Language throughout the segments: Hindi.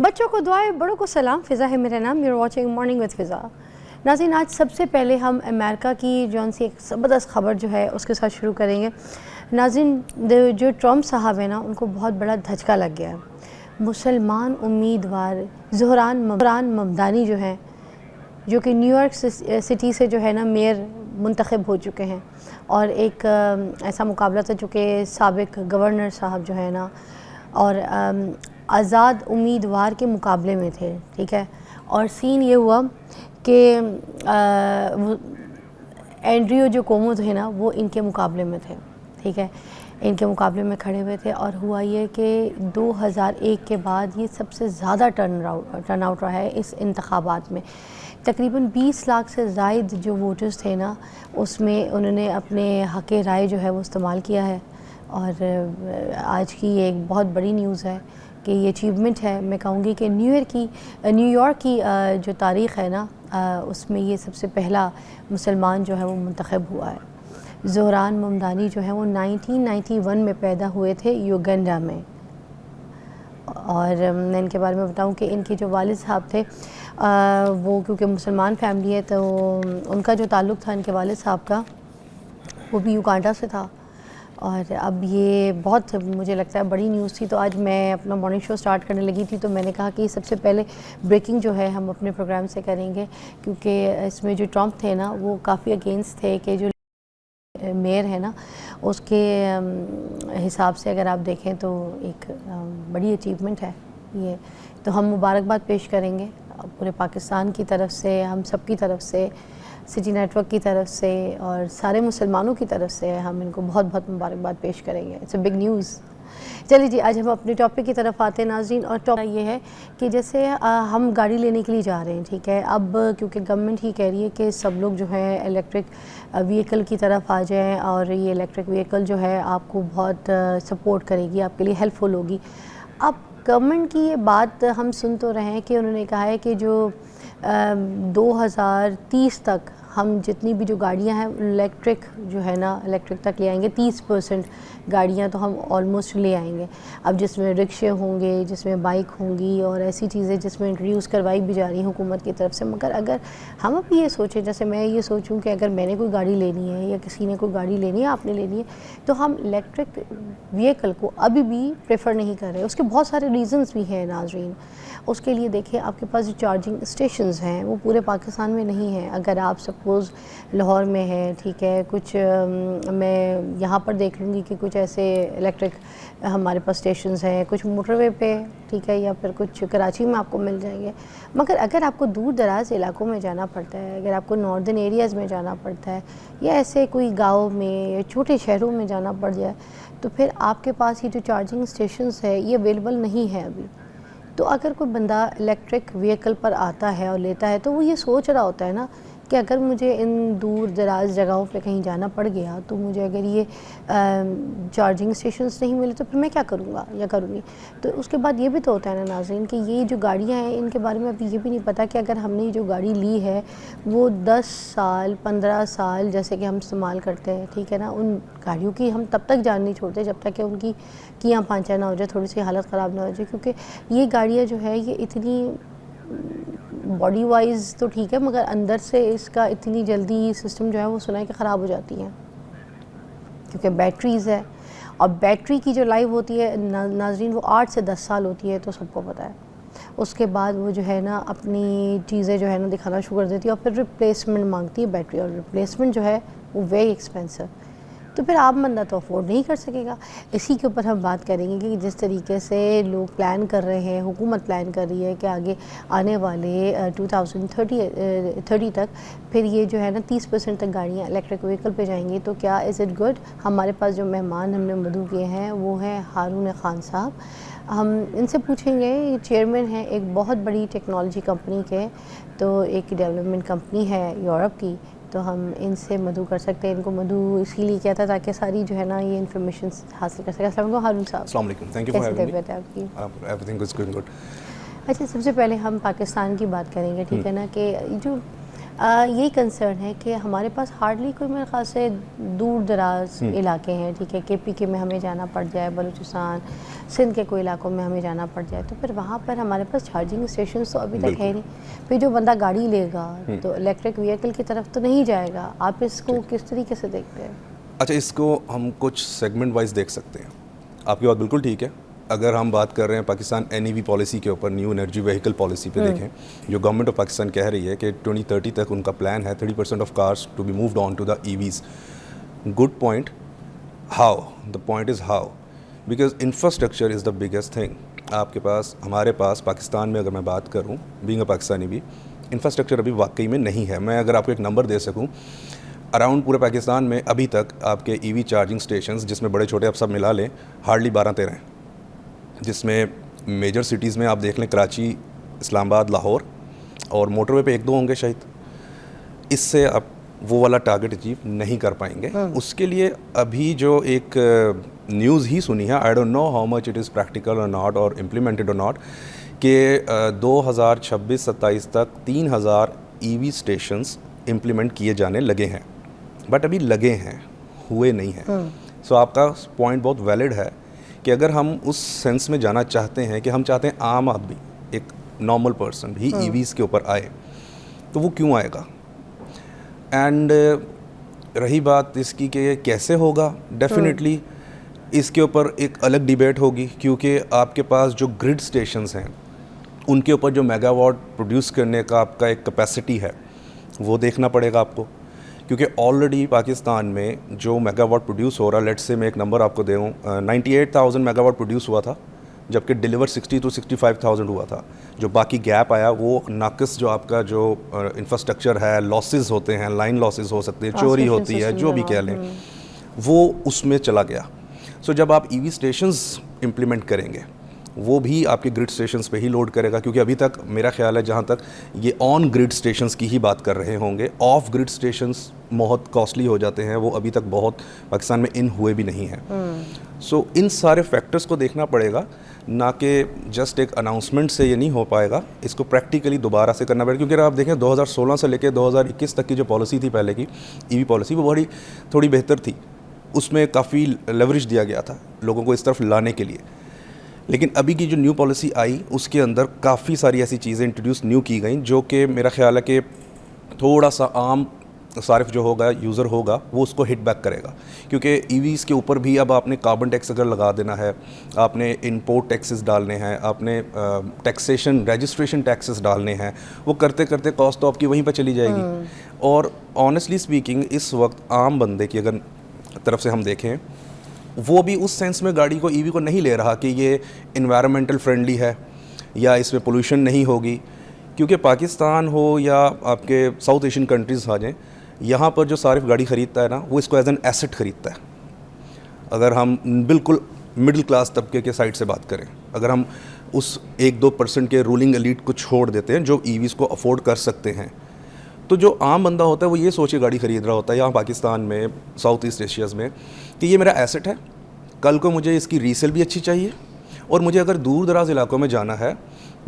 बच्चों को दुआएं, बड़ों को सलाम। फ़िज़ा है मेरा नाम। यूर वॉचिंग मॉर्निंग विद फ़िज़ा। नाज़रीन, आज सबसे पहले हम अमेरिका की जौन सी एक ज़बरदस्त ख़बर जो है उसके साथ शुरू करेंगे। नाज़रीन, जो ट्रम्प साहब है ना, उनको बहुत बड़ा धचका लग गया है। मुसलमान उम्मीदवार ज़ोहरान ममदानी जो हैं, जो कि न्यूयॉर्क सिटी से जो है ना मेयर मुंतखब हो चुके हैं, और एक ऐसा मुकाबला था जो कि साबिक गवर्नर साहब जो है ना और आज़ाद उम्मीदवार के मुकाबले में थे, ठीक है। और सीन ये हुआ कि एंड्रियो जो कोमो थे ना, वो इनके मुकाबले में थे, ठीक है, इनके मुकाबले में खड़े हुए थे। और हुआ ये कि 2001 के बाद ये सबसे ज़्यादा टर्न आउट रहा है इस इंतखाबात में। तकरीबन 20 लाख से ज़ायद जो वोटर्स थे ना, उसमें उन्होंने अपने हक़ राय जो है वो इस्तेमाल किया है। और आज की ये एक बहुत बड़ी न्यूज़ है कि ये अचीवमेंट है। मैं कहूँगी कि न्यूयॉर्क की जो तारीख़ है ना, उसमें ये सबसे पहला मुसलमान जो है वो मुंतखब हुआ है। ज़ोहरान ममदानी जो है वो 1991 में पैदा हुए थे युगांडा में। और मैं इनके बारे में बताऊं कि इनके जो वालिद साहब थे, वो क्योंकि मुसलमान फैमिली है, तो उनका जो ताल्लुक़ था इनके वालिद साहब का, वो भी युगांडा से था। और अब ये बहुत, मुझे लगता है, बड़ी न्यूज़ थी। तो आज मैं अपना मॉर्निंग शो स्टार्ट करने लगी थी, तो मैंने कहा कि सबसे पहले ब्रेकिंग जो है हम अपने प्रोग्राम से करेंगे, क्योंकि इसमें जो ट्रम्प थे ना, वो काफ़ी अगेंस्ट थे कि जो मेयर है ना, उसके हिसाब से अगर आप देखें तो एक बड़ी अचीवमेंट है ये। तो हम मुबारकबाद पेश करेंगे पूरे पाकिस्तान की तरफ से, हम सब की तरफ से, सिटी नेटवर्क की तरफ से और सारे मुसलमानों की तरफ से हम इनको बहुत बहुत मुबारकबाद पेश करेंगे। It's a big news. चलिए जी, आज हम अपने टॉपिक की तरफ आते हैं नाज़रीन। और टॉपिक ये है कि जैसे हम गाड़ी लेने के लिए जा रहे हैं, ठीक है। अब क्योंकि गवर्नमेंट ही कह रही है कि सब लोग जो है इलेक्ट्रिक व्हीकल की तरफ आ जाएं, और ये इलेक्ट्रिक व्हीकल जो है आपको बहुत सपोर्ट करेगी, आपके लिए हेल्पफुल होगी। अब गवर्नमेंट की ये बात हम सुन तो रहे हैं कि उन्होंने कहा है कि जो 2030 तक हम जितनी भी जो गाड़ियां हैं इलेक्ट्रिक जो है ना, इलेक्ट्रिक तक ले आएंगे। 30% गाड़ियां तो हम ऑलमोस्ट ले आएंगे। अब जिसमें रिक्शे होंगे, जिसमें बाइक होंगी, और ऐसी चीज़ें जिसमें इंट्रोड्यूस करवाई भी जा रही हैं हुकूमत की तरफ से। मगर अगर हम अब ये सोचें, जैसे मैं ये सोचूं कि अगर मैंने कोई गाड़ी लेनी है या किसी ने कोई गाड़ी लेनी है, आपने लेनी है, तो हम इलेक्ट्रिक व्हीकल को अभी भी प्रेफर नहीं कर रहे। उसके बहुत सारे रीज़न्स भी हैं नाज़रीन। उसके लिए देखिए, आपके पास जो चार्जिंग स्टेशंस हैं वो पूरे पाकिस्तान में नहीं हैं। अगर आप सपोज़ लाहौर में है, ठीक है, कुछ मैं यहाँ पर देख लूँगी कि कुछ ऐसे इलेक्ट्रिक हमारे पास स्टेशंस हैं, कुछ मोटरवे पे, ठीक है, या फिर कुछ कराची में आपको मिल जाएंगे। मगर अगर आपको दूर दराज इलाकों में जाना पड़ता है, अगर आपको नॉर्दर्न एरियाज़ में जाना पड़ता है, या ऐसे कोई गाँव में या छोटे शहरों में जाना पड़ जाए, तो फिर आपके पास ये जो चार्जिंग स्टेशंस है ये अवेलेबल नहीं है अभी। तो अगर कोई बंदा इलेक्ट्रिक व्हीकल पर आता है और लेता है, तो वो ये सोच रहा होता है ना कि अगर मुझे इन दूर दराज जगहों पे कहीं जाना पड़ गया, तो मुझे अगर ये चार्जिंग स्टेशंस नहीं मिले तो फिर मैं क्या करूँगा या करूँगी। तो उसके बाद ये भी तो होता है ना नाज़रीन कि ये जो गाड़ियाँ हैं, इनके बारे में अभी ये भी नहीं पता कि अगर हमने जो गाड़ी ली है वो 10 साल 15 साल जैसे कि हम इस्तेमाल करते हैं, ठीक है ना, उन गाड़ियों की हम तब तक जान नहीं छोड़ते जब तक कि उनकी कियाँ पांचा ना हो जाए, थोड़ी सी हालत ख़राब ना हो जाए। क्योंकि ये गाड़ियाँ जो है ये इतनी बॉडी वाइज तो ठीक है, मगर अंदर से इसका इतनी जल्दी सिस्टम जो है वो सुना है कि ख़राब हो जाती है, क्योंकि बैटरीज़ है। और बैटरी की जो लाइफ होती है नाज़रीन, वो 8 से 10 साल होती है, तो सबको पता है। उसके बाद वो जो है ना अपनी चीज़ें जो है ना दिखाना शुरू कर देती है, और फिर रिप्लेसमेंट मांगती है बैटरी, और रिप्लेसमेंट जो है वो वेरी एक्सपेंसिव। तो फिर आम बंदा तो अफोर्ड नहीं कर सकेगा। इसी के ऊपर हम बात करेंगे कि जिस तरीके से लोग प्लान कर रहे हैं, हुकूमत प्लान कर रही है कि आगे आने वाले 2030 तक फिर ये जो है ना 30% तक गाड़ियाँ इलेक्ट्रिक व्हीकल पे जाएंगी। तो क्या इज़ इट गुड? हमारे पास जो मेहमान हमने मदऊ किए हैं वो हैं हारून खान साहब। हम इनसे पूछेंगे, ये चेयरमैन हैं एक बहुत बड़ी टेक्नोलॉजी कंपनी के, तो एक डेवलपमेंट कंपनी है यूरोप की। तो हम इनसे मदऊ कर सकते हैं। इनको मदऊ इसीलिए किया था ताकि सारी जो है ना ये इन्फॉर्मेशन हासिल कर सकें। अस्सलाम वालेकुम हारून साहब। अस्सलाम वालेकुम, thank you for having me. आपकी एवरीथिंग इज गोइंग गुड। अच्छा, सबसे पहले हम पाकिस्तान की बात करेंगे, ठीक है ना, कि जो यही कंसर्न है कि हमारे पास हार्डली कोई मेरे ख्याल से दूर दराज इलाके हैं, ठीक है, के में हमें जाना पड़ जाए, बलूचिस्तान सिंध के कोई इलाकों में हमें जाना पड़ जाए, तो फिर वहाँ पर हमारे पास चार्जिंग स्टेशन तो अभी तक है नहीं। फिर जो बंदा गाड़ी लेगा तो इलेक्ट्रिक व्हीकल की तरफ तो नहीं जाएगा। आप इसको किस तरीके से देखते हैं? अच्छा, इसको हम कुछ सेगमेंट वाइज देख सकते हैं। आपकी बात बिल्कुल ठीक है। अगर हम बात कर रहे हैं पाकिस्तान NEV पॉलिसी के ऊपर, न्यू एनर्जी व्हीकल पॉलिसी पे देखें, जो गवर्नमेंट ऑफ पाकिस्तान कह रही है कि 2030 तक उनका प्लान है 30% of cars to be moved on to the EVs। Good point. How? The point is how, because infrastructure is the biggest thing. आपके पास, हमारे पास पाकिस्तान में अगर मैं बात करूँ, बीइंग अ पाकिस्तानी भी, इंफ्रास्ट्रक्चर अभी वाकई में नहीं है। मैं अगर आपको एक नंबर दे सकूँ, अराउंड पूरे पाकिस्तान में अभी तक आपके EV चार्जिंग स्टेशंस, जिसमें बड़े छोटे आप सब मिला लें, हार्डली 12-13 हैं। जिसमें मेजर सिटीज़ में आप देख लें, कराची, इस्लामाबाद, लाहौर, और मोटरवे पे 1-2 होंगे शायद। इससे आप वो वाला टारगेट अचीव नहीं कर पाएंगे। उसके लिए अभी जो एक न्यूज़ ही सुनी है, I don't know how much it is practical और नॉट और इम्प्लीमेंटेड और नॉट, कि 2026-27 तक 3000 EV स्टेशंस इम्प्लीमेंट किए जाने लगे हैं। बट अभी लगे हैं, हुए नहीं हैं। सो आपका पॉइंट बहुत वैलिड है कि अगर हम उस सेंस में जाना चाहते हैं कि हम चाहते हैं आम आदमी, एक नॉर्मल पर्सन भी EVs के ऊपर आए, तो वो क्यों आएगा? एंड रही बात इसकी कि ये कैसे होगा, डेफिनेटली इसके ऊपर एक अलग डिबेट होगी, क्योंकि आपके पास जो ग्रिड स्टेशंस हैं उनके ऊपर जो मेगावाट प्रोड्यूस करने का आपका एक कैपेसिटी है वो देखना पड़ेगा आपको, क्योंकि ऑलरेडी पाकिस्तान में जो मेगावाट प्रोड्यूस हो रहा है, लेट्स से मैं एक नंबर आपको दूँ, 98,000 मेगावाट प्रोड्यूस हुआ था, जबकि डिलीवर 60 to 65,000 हुआ था। जो बाकी गैप आया वो नाकिस जो आपका जो इंफ्रास्ट्रक्चर है, लॉसेस होते हैं, लाइन लॉसेस हो सकते हैं, चोरी होती है, जो भी कह लें, वो उसमें चला गया। सो जब आप EV स्टेशंस इम्प्लीमेंट करेंगे, वो भी आपके ग्रिड स्टेशंस पे ही लोड करेगा, क्योंकि अभी तक मेरा ख्याल है जहाँ तक ये ऑन ग्रिड स्टेशंस की ही बात कर रहे होंगे, ऑफ ग्रिड स्टेशंस बहुत कॉस्टली हो जाते हैं, वो अभी तक बहुत पाकिस्तान में इन हुए भी नहीं हैं। सो इन सारे फैक्टर्स को देखना पड़ेगा, ना कि जस्ट एक अनाउंसमेंट से ये नहीं हो पाएगा, इसको प्रैक्टिकली दोबारा से करना पड़ेगा। क्योंकि अगर आप देखें 2016 से लेकर 2021 तक की जो पॉलिसी थी पहले की EV पॉलिसी, वो बड़ी थोड़ी बेहतर थी, उसमें काफ़ी लेवरेज दिया गया था लोगों को इस तरफ लाने के लिए। लेकिन अभी की जो न्यू पॉलिसी आई उसके अंदर काफ़ी सारी ऐसी चीज़ें इंट्रोड्यूस न्यू की गई जो कि मेरा ख्याल है कि थोड़ा सा आम सारिफ जो होगा, यूज़र होगा, वो उसको हिट बैक करेगा। क्योंकि EVs के ऊपर भी अब आपने कार्बन टैक्स अगर लगा देना है, आपने इंपोर्ट टैक्सेस डालने हैं, आपने टैक्सेशन रजिस्ट्रेशन टैक्सेस डालने हैं, वो करते करते कॉस्ट तो आपकी वहीं पर चली जाएगी। और ऑनेस्टली स्पीकिंग इस वक्त आम बंदे की अगर तरफ से हम देखें, वो भी उस सेंस में गाड़ी को, EV को नहीं ले रहा कि ये इन्वायरमेंटल फ्रेंडली है या इसमें पोल्यूशन नहीं होगी। क्योंकि पाकिस्तान हो या आपके साउथ एशियन कंट्रीज़ आ जाएँ, यहाँ पर जो सारिफ गाड़ी ख़रीदता है ना, वो इसको एज एन एसेट ख़रीदता है। अगर हम बिल्कुल मिडिल क्लास तबके के साइड से बात करें, अगर हम उस 1-2% के रूलिंग एलीट को छोड़ देते हैं जो EVs को अफोर्ड कर सकते हैं, तो जो आम बंदा होता है वो ये सोच के गाड़ी ख़रीद रहा होता है यहाँ पाकिस्तान में, साउथ ईस्ट एशियाज़ में, कि ये मेरा एसेट है, कल को मुझे इसकी रीसेल भी अच्छी चाहिए, और मुझे अगर दूर दराज इलाकों में जाना है,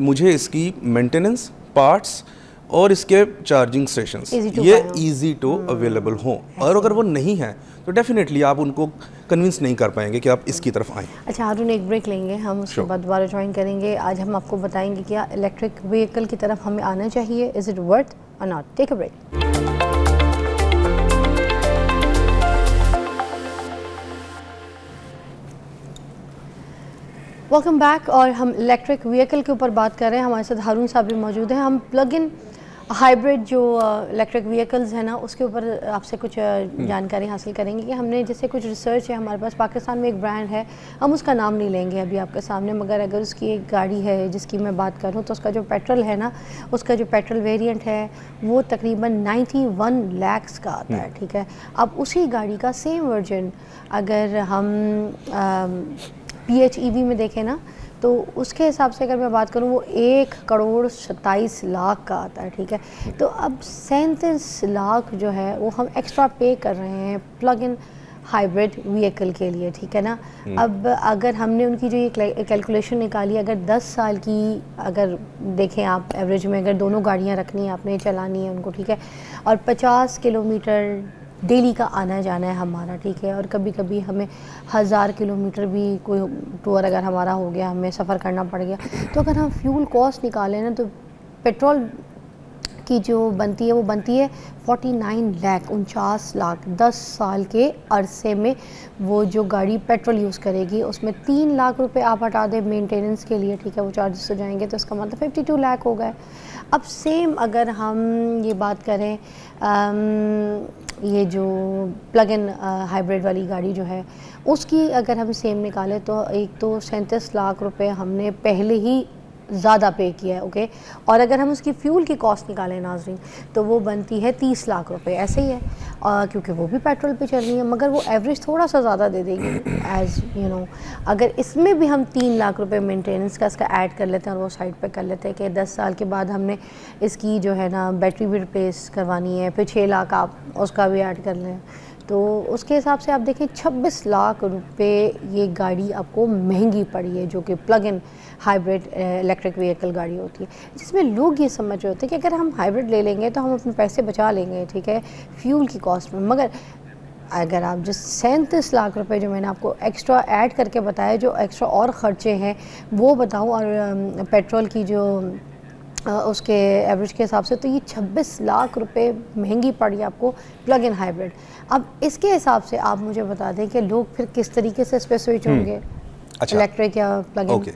मुझे इसकी मेंटेनेंस, पार्ट्स और इसके चार्जिंग स्टेशंस ये इजी टू अवेलेबल हों। और अगर वो नहीं है तो डेफिनेटली आप उनको कन्विंस नहीं कर पाएंगे कि आप इसकी तरफ आएँ। अच्छा हारून, एक ब्रेक लेंगे, हम उसके बाद दोबारा ज्वाइन करेंगे। आज हम आपको बताएंगे क्या इलेक्ट्रिक व्हीकल की तरफ हमें आना चाहिए, इज़ इट वर्थ और not. Take a break. Welcome back. और हम इलेक्ट्रिक व्हीकल के ऊपर बात कर रहे हैं, हमारे साथ हारून साहब भी मौजूद हैं। हम प्लग इन हाइब्रिड जो इलेक्ट्रिक व्हीकल्स हैं ना, उसके ऊपर आपसे कुछ जानकारी हासिल करेंगे कि हमने जैसे कुछ रिसर्च है हमारे पास। पाकिस्तान में एक ब्रांड है, हम उसका नाम नहीं लेंगे अभी आपके सामने, मगर अगर उसकी एक गाड़ी है जिसकी मैं बात करूं तो उसका जो पेट्रोल है ना, उसका जो पेट्रोल वेरिएंट है वो तकरीबन 91 लाख का आता है। ठीक है, अब उसी गाड़ी का सेम वर्जन अगर हम PHEV में देखें ना, तो उसके हिसाब से अगर मैं बात करूं वो 1,27 लाख का आता है। ठीक है, तो अब 37 लाख जो है वो हम एक्स्ट्रा पे कर रहे हैं प्लग इन हाइब्रिड व्हीकल के लिए, ठीक है ना। अब अगर हमने उनकी जो ये कैलकुलेशन निकाली, अगर 10 साल की अगर देखें आप एवरेज में, अगर दोनों गाड़ियां रखनी है आपने, चलानी है उनको, ठीक है, और 50 किलोमीटर डेली का आना जाना है हमारा, ठीक है, और कभी कभी हमें 1000 किलोमीटर भी कोई टूर अगर हमारा हो गया, हमें सफ़र करना पड़ गया, तो अगर हम फ्यूल कॉस्ट निकालें ना, तो पेट्रोल की जो बनती है वो बनती है 49 लाख 10 साल के अरसे में। वो जो गाड़ी पेट्रोल यूज़ करेगी उसमें 3 लाख रुपए आप हटा दें मेंटेनेंस के लिए, ठीक है, वो चार्जेस हो जाएंगे, तो इसका मतलब 52 लाख हो गए। अब सेम अगर हम ये बात करें ये जो प्लग इन हाइब्रिड वाली गाड़ी जो है उसकी अगर हम सेम निकालें, तो एक तो 37 लाख रुपए हमने पहले ही ज़्यादा पे किया है, ओके। और अगर हम उसकी फ्यूल की कॉस्ट निकालें नाज़रीन, तो वो बनती है 30 लाख रुपए, ऐसे ही है, क्योंकि वो भी पेट्रोल पे चल रही है, मगर वो एवरेज थोड़ा सा ज़्यादा दे देगी एज़ यू नो। अगर इसमें भी हम 3 लाख रुपए मेंटेनेंस का इसका ऐड कर लेते हैं और वो साइड पे कर लेते हैं कि 10 साल के बाद हमने इसकी जो है ना बैटरी भी रिप्लेस करवानी है, फिर 6 लाख आप उसका भी ऐड कर लें, तो उसके हिसाब से आप देखें 26 लाख रुपए ये गाड़ी आपको महंगी पड़ी है, जो कि plug in hybrid electric vehicle गाड़ी होती है, जिसमें लोग ये समझ रहे होते हैं कि अगर हम हाइब्रिड ले लेंगे तो हम अपने पैसे बचा लेंगे, ठीक है, फ्यूल की कॉस्ट में। मगर अगर आप जो 37 लाख रुपए जो मैंने आपको एक्स्ट्रा ऐड करके बताया, जो एक्स्ट्रा और ख़र्चे हैं वो बताऊँ, और पेट्रोल की जो उसके एवरेज के हिसाब से, तो ये 26 लाख रुपए महंगी पड़ी आपको प्लग इन हाइब्रिड। अब इसके हिसाब से आप मुझे बता दें कि लोग फिर किस तरीके से इस पर स्विच होंगे, अच्छा, इलेक्ट्रिक या प्लग इन। ओके,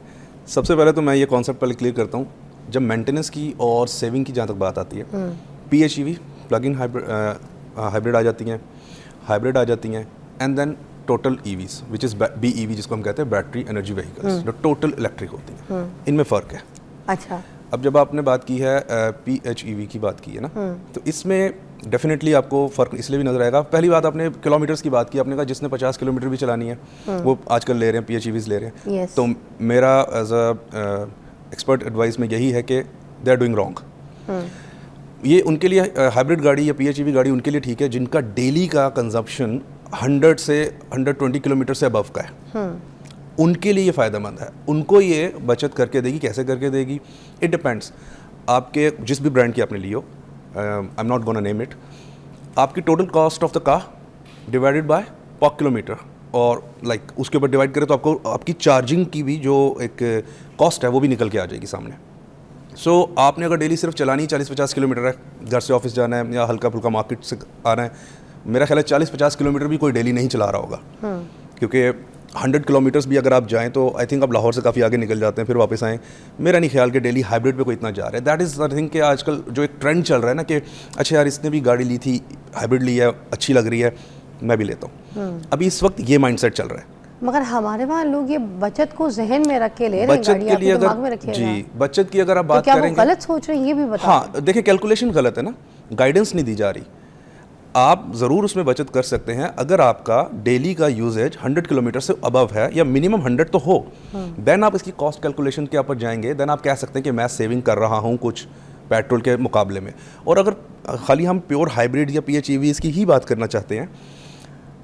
सबसे पहले तो मैं ये कॉन्सेप्ट पहले क्लियर करता हूँ। जब मेंटेनेंस की और सेविंग की जहाँ तक बात आती है, PHEV प्लग इन हाइब्रिड आ जाती हैं, हाइब्रिड आ जाती हैं, and then total EVs which is BEV जिसको हम कहते हैं बैटरी एनर्जी व्हीकल्स, जो टोटल इलेक्ट्रिक होती हैं। इनमें फ़र्क है। अच्छा, अब जब आपने बात की है PHEV की बात की है ना, तो इसमें डेफिनेटली आपको फ़र्क इसलिए भी नज़र आएगा। पहली बात, आपने किलोमीटर्स की बात की, आपने कहा जिसने 50 किलोमीटर भी चलानी है वो आजकल ले रहे हैं, PHEVs ले रहे हैं। yes. तो मेरा एज अ एक्सपर्ट एडवाइस में यही है कि दे आर डूइंग रॉन्ग। ये उनके लिए हाइब्रिड गाड़ी या PHEV गाड़ी उनके लिए ठीक है जिनका डेली का कंजप्शन 100 से 120 किलोमीटर से अबव का है। उनके लिए ये फ़ायदेमंद है, उनको ये बचत करके देगी। कैसे करके देगी? इट डिपेंड्स, आपके जिस भी ब्रांड की आपने ली हो, I am not gonna name it, आपकी total cost of the car divided by पर किलोमीटर, और लाइक उसके ऊपर डिवाइड करें तो आपको आपकी चार्जिंग की भी जो एक कॉस्ट है वो भी निकल के आ जाएगी सामने। सो आपने अगर डेली सिर्फ चलानी 40-50 किलोमीटर है, घर से ऑफिस जाना है या हल्का फुल्का मार्केट से आना है, मेरा ख्याल है 40-50 किलोमीटर भी कोई डेली नहीं चला रहा होगा, क्योंकि 100 किलोमीटर्स भी अगर आप जाएं तो आई थिंक आप लाहौर से काफ़ी आगे निकल जाते हैं, फिर वापस आएँ। मेरा नहीं ख्याल कि डेली हाइब्रिड पे कोई इतना जा रहा है। दैट इज़ आई थिंक कि आजकल जो एक ट्रेंड चल रहा है ना कि अच्छा यार इसने भी गाड़ी ली थी, हाइब्रिड ली है, अच्छी लग रही है, मैं भी लेता हूँ। अभी इस वक्त ये माइंडसेट चल रहा है। मगर हमारे वहाँ लोग ये बचत को जहन में रख के ले रहे हैं, बचत के लिए अगर जी बचत की अगर आप बात करेंगे, वो गलत सोच रहे हैं ये भी बताओ। हाँ देखिए, कैलकुलेशन गलत है ना, गाइडेंस नहीं दी जा रही। आप ज़रूर उसमें बचत कर सकते हैं अगर आपका डेली का यूजेज 100 किलोमीटर से अबव है या मिनिमम 100 तो हो, देन आप इसकी कॉस्ट कैलकुलेशन के ऊपर जाएंगे, देन आप कह सकते हैं कि मैं सेविंग कर रहा हूँ कुछ पेट्रोल के मुकाबले में। और अगर खाली हम प्योर हाइब्रिड या PHEV की ही बात करना चाहते हैं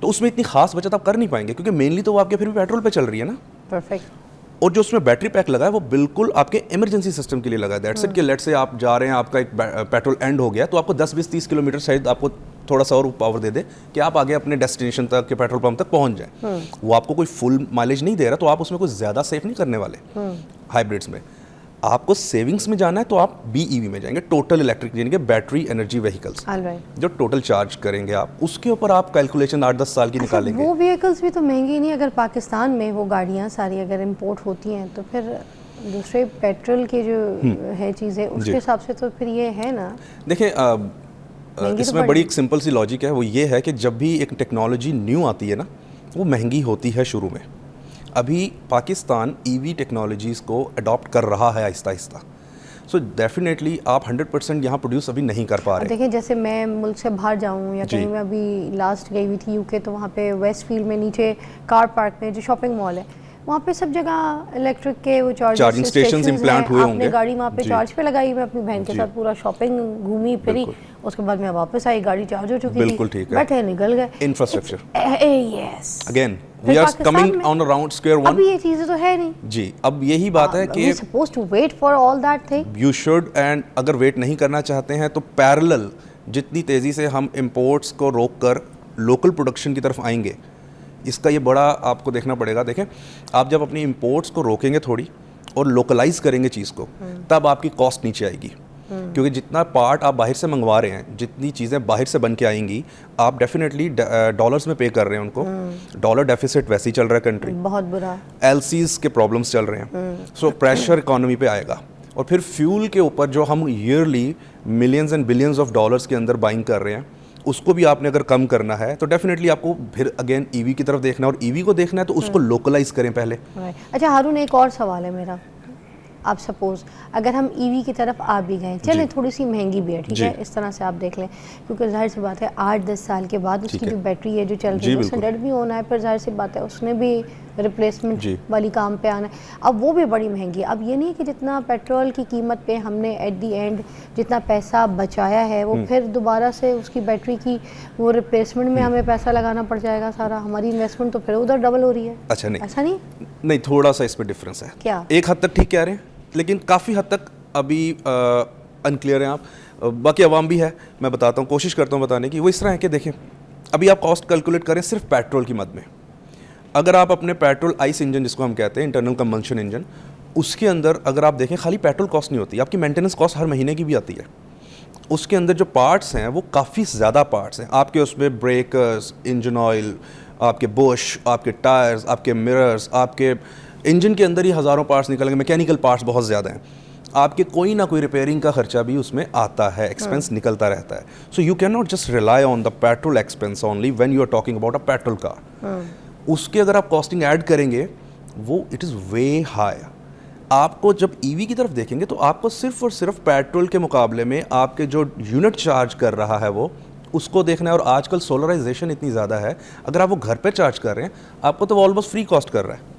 तो उसमें इतनी खास बचत आप कर नहीं पाएंगे, क्योंकि मेनली तो वो आपके फिर भी पेट्रोल पे चल रही है ना। परफेक्ट। और जो उसमें बैटरी पैक लगा है वो बिल्कुल आपके इमरजेंसी सिस्टम के लिए लगा है। दैट्स इट, कि लेट से आप जा रहे हैं, आपका एक पेट्रोल एंड हो गया, तो आपको 10-20-30 किलोमीटर शायद आपको थोड़ा सा और पावर दे दे कि आप आगे अपने डेस्टिनेशन तक के पेट्रोल पंप तक पहुंच जाएं। वो आपको कोई फुल माइलेज नहीं दे रहा, तो आप उसमें कुछ ज़्यादा सेफ नहीं करने वाले। हाइब्रिड्स में आपको सेविंग्स में जाना है तो आप BEV में जाएंगे, टोटल इलेक्ट्रिक, यानी कि बैटरी एनर्जी व्हीकल्स, जो टोटल चार्ज करेंगे आप, उसके ऊपर आप कैलकुलेशन 8-10 साल की निकालेंगे। वो व्हीकल्स भी तो महंगी नहीं, अगर पाकिस्तान में वो गाड़ियाँ सारी अगर इम्पोर्ट होती हैं तो फिर दूसरे पेट्रोल के जो है चीज़ें उसके हिसाब से तो फिर ये है ना। देखिए इसमें बड़ी एक सिंपल सी लॉजिक है, वो ये है कि जब भी एक टेक्नोलॉजी न्यू आती है ना, वो महंगी होती है शुरू में। अभी पाकिस्तान EV टेक्नोलॉजीज़ को अडॉप्ट कर रहा है आहिस्ता आहिस्ता, सो डेफिनेटली आप 100% यहाँ प्रोड्यूस अभी नहीं कर पा रहे। देखिए जैसे मैं मुल्क से बाहर जाऊँ या कहीं मैं अभी लास्ट गई हुई थी UK, तो वहाँ पे वेस्ट फील्ड में नीचे कार पार्क में जो शॉपिंग मॉल है, वहाँ पे सब जगह इलेक्ट्रिक के वो चार्जिंग स्टेशंस इम्प्लांट हुए होंगे। आपने गाड़ी वहाँ पे जी। चार्ज पे लगाई, मैं अपनी बहन के जी। साथ पूरा शॉपिंग घूमी फिरी, उसके बाद मैं वापस आई, गाड़ी चार्ज हो चुकी बिल्कुल थी, ठीक है। बैठे निकल गए। Infrastructure yes, again we are coming on around square one. अभी ये चीज़ें तो है नहीं जी, अब यही बात है कि suppose to wait for all that thing. You should, and अगर वेट नहीं करना चाहते हैं तो पैरेलल जितनी तेज़ी से हम इंपोर्ट्स को रोक कर लोकल प्रोडक्शन की तरफ आएंगे, इसका ये बड़ा आपको देखना पड़ेगा। देखें, आप जब अपनी इंपोर्ट्स को रोकेंगे थोड़ी और लोकलाइज करेंगे चीज़ को, तब आपकी कॉस्ट नीचे आएगी। क्योंकि जितना पार्ट आप बाहर से मंगवा रहे हैं, जितनी चीज़ें बाहर से बन के आएंगी, आप डेफिनेटली डॉलर्स में पे कर रहे हैं उनको। डॉलर डेफिसिट वैसे ही चल रहा है कंट्री, बहुत बुरा, एलसीज के प्रॉब्लम्स चल रहे हैं, सो प्रेशर इकोनॉमी पे आएगा। और फिर फ्यूल के ऊपर जो हम yearly millions and billions of dollars के अंदर बाइंग कर रहे हैं, उसको भी आपने अगर कम करना है तो डेफिनेटली आपको फिर अगेन ईवी की तरफ देखना है, और ईवी को देखना है तो उसको लोकलाइज करें पहले। अच्छा हारून, एक और सवाल है मेरा। आप सपोज अगर हम ईवी की तरफ आ भी गए, चले थोड़ी सी महंगी भी है, ठीक है, इस तरह से आप देख लें, क्योंकि जाहिर सी बात है 8-10 साल के बाद उसकी जो बैटरी है जो चल रही है उसमें डेड भी होना है, पर जाहिर सी बात है उसने भी रिप्लेसमेंट वाली काम पे आना है। अब वो भी बड़ी महंगी है। अब ये नहीं कि जितना पेट्रोल की कीमत पे हमने एट दी एंड जितना पैसा बचाया है वो फिर दोबारा से उसकी बैटरी की वो रिप्लेसमेंट में हमें पैसा लगाना पड़ जाएगा सारा, हमारी इन्वेस्टमेंट तो फिर उधर डबल हो रही है। अच्छा नहीं, ऐसा नहीं, नहीं थोड़ा सा इसमें डिफरेंस है। क्या? एक हद तक ठीक कह रहे हैं, लेकिन काफ़ी हद तक अभी अनक्लियर हैं आप। बाकी अवाम भी है, मैं बताता हूँ, कोशिश करता हूँ बताने की। वो इस तरह है कि देखें, अभी आप कॉस्ट कैलकुलेट करें सिर्फ पेट्रोल की मद में। अगर आप अपने पेट्रोल आइस इंजन जिसको हम कहते हैं, इंटरनल कंबंशन इंजन, उसके अंदर अगर आप देखें खाली पेट्रोल कॉस्ट नहीं होती, आपकी मेंटेनेंस कॉस्ट हर महीने की भी आती है। उसके अंदर जो पार्ट्स हैं वो काफ़ी ज़्यादा पार्ट्स हैं आपके, उसमें ब्रेकर्स, इंजन ऑयल, आपके बुश, आपके टायर्स, आपके मिरर्स, आपके इंजन के अंदर ही हज़ारों पार्ट्स निकलेंगे, मैकेनिकल पार्ट्स बहुत ज़्यादा हैं। आपके कोई ना कोई रिपेयरिंग का खर्चा भी उसमें आता है, एक्सपेंस निकलता रहता है। So you can not just rely on the petrol expense only when you are talking about a petrol car. उसके अगर आप कॉस्टिंग ऐड करेंगे वो इट इज़ वे हाई। आपको जब ईवी की तरफ देखेंगे तो आपको सिर्फ और सिर्फ पेट्रोल के मुकाबले में आपके जो यूनिट चार्ज कर रहा है वो उसको देखना है। और आजकल सोलराइजेशन इतनी ज़्यादा है, अगर आप वो घर पे चार्ज कर रहे हैं आपको तो वो ऑलमोस्ट फ्री कॉस्ट कर रहा है,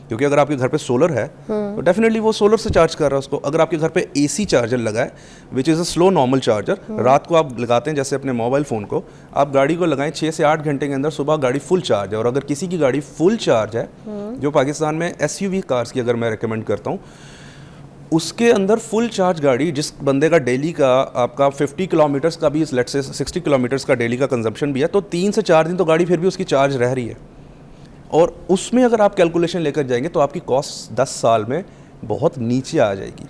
क्योंकि अगर आपके घर पे सोलर है तो डेफिनेटली वो सोलर से चार्ज कर रहा है उसको। अगर आपके घर पे एसी चार्जर लगा है which is a slow normal charger, रात को आप लगाते हैं जैसे अपने मोबाइल फ़ोन को, आप गाड़ी को लगाएं 6 से 8 घंटे के अंदर सुबह गाड़ी फुल चार्ज है। और अगर किसी की गाड़ी फुल चार्ज है, जो पाकिस्तान में एसयूवी कार्स की अगर मैं रिकमेंड करता हूँ, उसके अंदर फुल चार्ज गाड़ी, जिस बंदे का डेली का आपका 50 किलोमीटर्स का भी, लेट्स से 60 किलोमीटर्स का डेली का कंजम्पशन भी है, तो 3 से 4 दिन तो गाड़ी फिर भी उसकी चार्ज रह रही है। और उसमें अगर आप कैलकुलेशन लेकर जाएंगे तो आपकी कॉस्ट 10 साल में बहुत नीचे आ जाएगी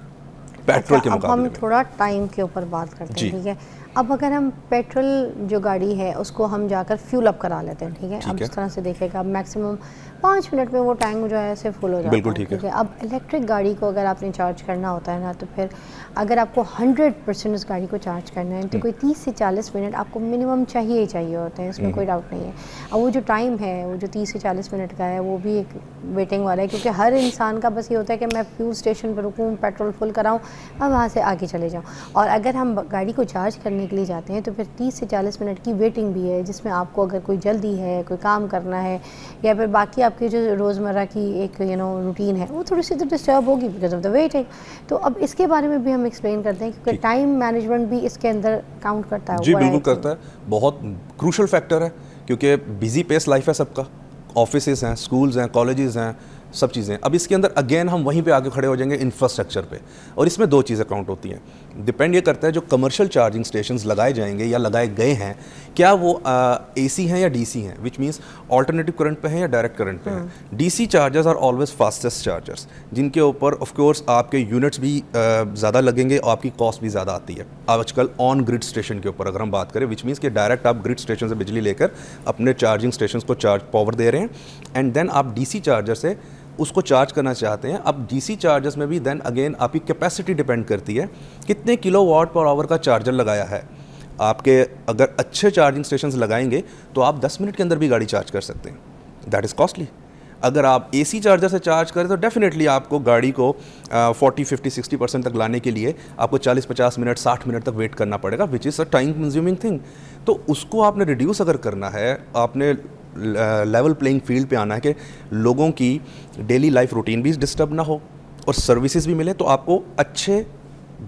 पेट्रोल के मुकाबले में। हम थोड़ा टाइम के ऊपर बात करते हैं, ठीक है। अब अगर हम पेट्रोल जो गाड़ी है उसको हम जाकर फ्यूल अप करा लेते हैं, ठीक है, अब इस तरह से देखेगा मैक्सिमम 5 मिनट में वो टैंक जो है ऐसे फुल हो जाता है, बिल्कुल ठीक है। अब इलेक्ट्रिक गाड़ी को अगर आपने चार्ज करना होता है ना, तो फिर अगर आपको 100% उस गाड़ी को चार्ज करना है तो कोई 30 से 40 मिनट आपको मिनिमम चाहिए ही चाहिए होते हैं, इसमें कोई डाउट नहीं है। अब वो जो टाइम है वो जो 30 से 40 मिनट का है वो भी एक वेटिंग वाला है, क्योंकि हर इंसान का बस ये होता है कि मैं फ्यूल स्टेशन पर रुकूँ, पेट्रोल फुल कराऊँ और वहाँ से आगे चले जाऊँ। और अगर हम गाड़ी को चार्ज करने के लिए जाते हैं तो फिर 30 से 40 मिनट की वेटिंग भी है, जिसमें आपको अगर कोई जल्दी है, कोई काम करना है, या फिर बाकी आपकी जो रोज़मर्रा की एक रूटीन है वो थोड़ी सी तो डिस्टर्ब होगी बिकॉज ऑफ द वेटिंग। तो अब इसके बारे में भी हम एक्सप्लेन करते हैं, क्योंकि टाइम मैनेजमेंट भी इसके अंदर काउंट करता है। जी बिल्कुल करता है, बहुत क्रूशल फैक्टर है, क्योंकि बिजी पेस लाइफ है सबका, ऑफिसेज हैं, स्कूल्स हैं, कॉलेजेस हैं, सब चीज़ें। अब इसके अंदर अगेन हम वहीं पे आगे खड़े हो जाएंगे इंफ्रास्ट्रक्चर पे, और इसमें 2 चीज़ें काउंट होती हैं। डिपेंड ये करता है जो कमर्शियल चार्जिंग स्टेशंस लगाए जाएंगे या लगाए गए हैं, क्या वो एसी हैं या डीसी हैं, विच मींस ऑल्टरनेटिव करंट पे हैं या डायरेक्ट करंट पे हैं। DC chargers are always fastest chargers, जिनके ऊपर ऑफ कोर्स आपके यूनिट्स भी ज़्यादा लगेंगे और आपकी कॉस्ट भी ज़्यादा आती है। आजकल ऑन ग्रिड स्टेशन के ऊपर अगर हम बात करें, विच मीन्स कि डायरेक्ट आप ग्रिड स्टेशन से बिजली लेकर अपने चार्जिंग स्टेशन को चार्ज पावर दे रहे हैं, एंड देन आप डीसी चार्जर से उसको चार्ज करना चाहते हैं। अब डीसी चार्जर्स में भी देन अगेन आपकी कैपेसिटी डिपेंड करती है, कितने किलोवाट पर आवर का चार्जर लगाया है। आपके अगर अच्छे चार्जिंग स्टेशंस लगाएंगे तो आप 10 मिनट के अंदर भी गाड़ी चार्ज कर सकते हैं, दैट इज़ कॉस्टली। अगर आप एसी चार्जर से चार्ज करें तो डेफिनेटली आपको गाड़ी को 40, 50, 60% तक लाने के लिए आपको 40, 50 मिनट, 60 मिनट तक वेट करना पड़ेगा, which is a time consuming thing. तो उसको आपने रिड्यूस अगर करना है, आपने लेवल प्लेइंग फील्ड पे आना है कि लोगों की डेली लाइफ रूटीन भी डिस्टर्ब ना हो और सर्विसेज भी मिले, तो आपको अच्छे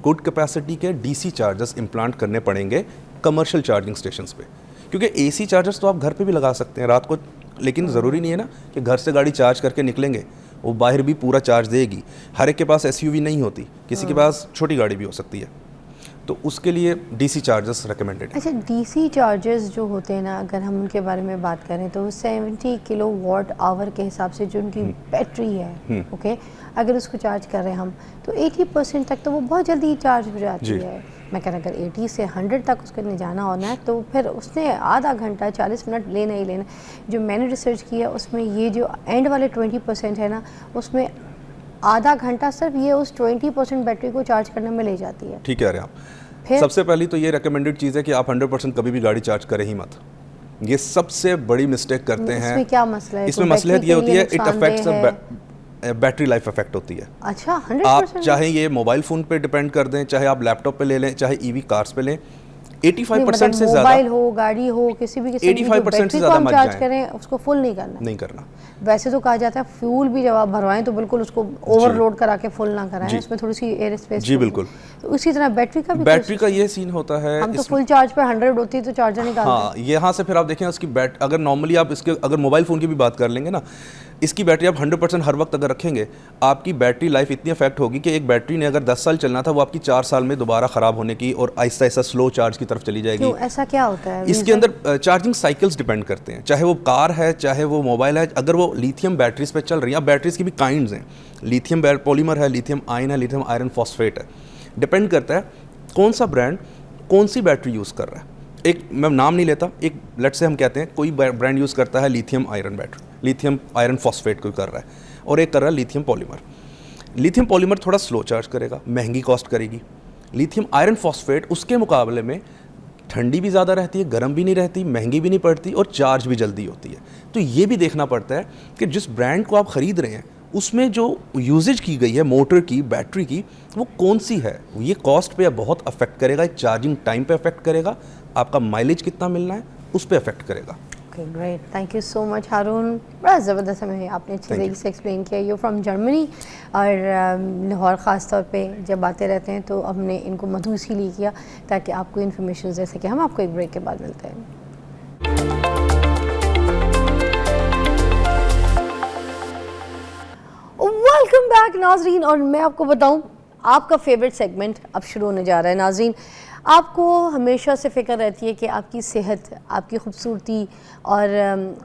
गुड कैपेसिटी के डीसी चार्जर्स इम्प्लांट करने पड़ेंगे कमर्शियल चार्जिंग स्टेशंस पे, क्योंकि एसी चार्जर्स तो आप घर पे भी लगा सकते हैं रात को, लेकिन ज़रूरी नहीं है ना कि घर से गाड़ी चार्ज करके निकलेंगे, वो बाहर भी पूरा चार्ज देगी। हर एक के पास एसयूवी नहीं होती, किसी के पास छोटी गाड़ी भी हो सकती है, तो उसके लिए डीसी चार्जर्स रिकमेंडेड है। अच्छा, डीसी चार्जर्स जो होते हैं ना, अगर हम उनके बारे में बात करें तो 70 किलोवाट आवर के हिसाब से जो उनकी बैटरी है, ओके, अगर उसको चार्ज कर रहे हैं हम तो 80% तक तो वो बहुत जल्दी चार्ज हो जाती है। मैं कह रहा अगर 80 से 100 तक उसको ले जाना होना है तो फिर उसने आधा घंटा 40 मिनट लेना ही लेना। जो मैंने रिसर्च किया उसमें ये जो एंड वाले 20% है ना, उसमें आधा घंटा सिर्फ ये उस 20% बैटरी को चार्ज करने में ले जाती है। ठीक है, आप सबसे पहली तो ये रिकमेंडेड चीज़ है कि आप 100% कभी भी गाड़ी चार्ज करें ही मत। ये सबसे बड़ी मिस्टेक करते हैं। इसमें क्या मसला है? इसमें मसलहत ये होती है, it affects battery life affect होती है। अच्छा, 100%? आप चाहे ये मोबाइल फ़ोन पे डिपेंड कर दें, चाहे आप लैपटॉप पे ले लें, चाहे ईवी कार्स पे लें, 85% से ज़्यादा, मोबाइल हो, गाड़ी हो, किसी भी 85% से ज़्यादा मत चार्ज जाएं। करें, उसको फुल नहीं करना। वैसे तो कहा जाता है फ्यूल भी जब आप भरवाएं तो बिल्कुल उसको ओवरलोड करा के फुल ना कराएं, उसमें थोड़ी सी एयर स्पेस। जी बिल्कुल। तो उसी तरह बैटरी का भी बैटरी का ये सीन होता है, हम तो फुल चार्ज पे 100 होती है तो चार्जर निकालते हैं। हाँ, यहाँ से फिर आप देखें उसकी अगर नॉर्मली आप इसके अगर मोबाइल फ़ोन की भी बात कर लेंगे ना, इसकी बैटरी आप 100% हर वक्त अगर रखेंगे, आपकी बैटरी लाइफ इतनी अफेक्ट होगी कि एक बैटरी ने अगर 10 साल चलना था वो आपकी 4 साल में दोबारा ख़राब होने की और आहिस्ता आहिस्ता स्लो चार्ज की तरफ चली जाएगी। क्यों, ऐसा क्या होता है? इसके अंदर चार्जिंग साइकिल्स डिपेंड करते हैं, चाहे वो कार है चाहे वो मोबाइल है। अगर वो लिथियम बैटरीज पे चल रही है, अब बैटरीज की भी काइंड्स हैं, लिथियम पॉलीमर है, लिथियम आयन है, लिथियम आयरन फॉस्फेट है, डिपेंड करता है कौन सा ब्रांड कौन सी बैटरी यूज़ कर रहा है। एक मैं नाम नहीं लेता, एक लेट से हम कहते हैं कोई ब्रांड यूज़ करता है lithium iron battery, lithium iron phosphate कोई कर रहा है, और एक कर रहा है लिथियम पॉलीमर। लिथियम पॉलीमर थोड़ा स्लो चार्ज करेगा, महंगी कॉस्ट करेगी। लिथियम आयरन फॉस्फेट उसके मुकाबले में ठंडी भी ज़्यादा रहती है, गर्म भी नहीं रहती, महंगी भी नहीं पड़ती और चार्ज भी जल्दी होती है। तो ये भी देखना पड़ता है कि जिस ब्रांड को आप ख़रीद रहे हैं उसमें जो यूजेज की गई है मोटर की, बैटरी की, वो कौन सी है। ये कॉस्ट पे बहुत अफेक्ट करेगा, चार्जिंग टाइम पे अफेक्ट करेगा, आपका माइलेज कितना मिलना है उस पर अफेक्ट करेगा। Okay, great, thank you so much Haroon, बड़ा ज़बरदस्त हमें आपने अच्छी तरीके से एक्सप्लेन किया। यू फ्रॉम जर्मनी और लाहौर ख़ास तौर पे जब आते रहते हैं तो हमने इनको मधु इसीलिए किया ताकि आपको इन्फॉर्मेशन दे सके। हम आपको एक ब्रेक के बाद मिलते हैं। वेलकम बैक नाजरीन, और मैं आपको बताऊं आपका फेवरेट सेगमेंट अब शुरू होने जा रहा है। नाजरीन, आपको हमेशा से फ़िक्र रहती है कि आपकी सेहत, आपकी खूबसूरती और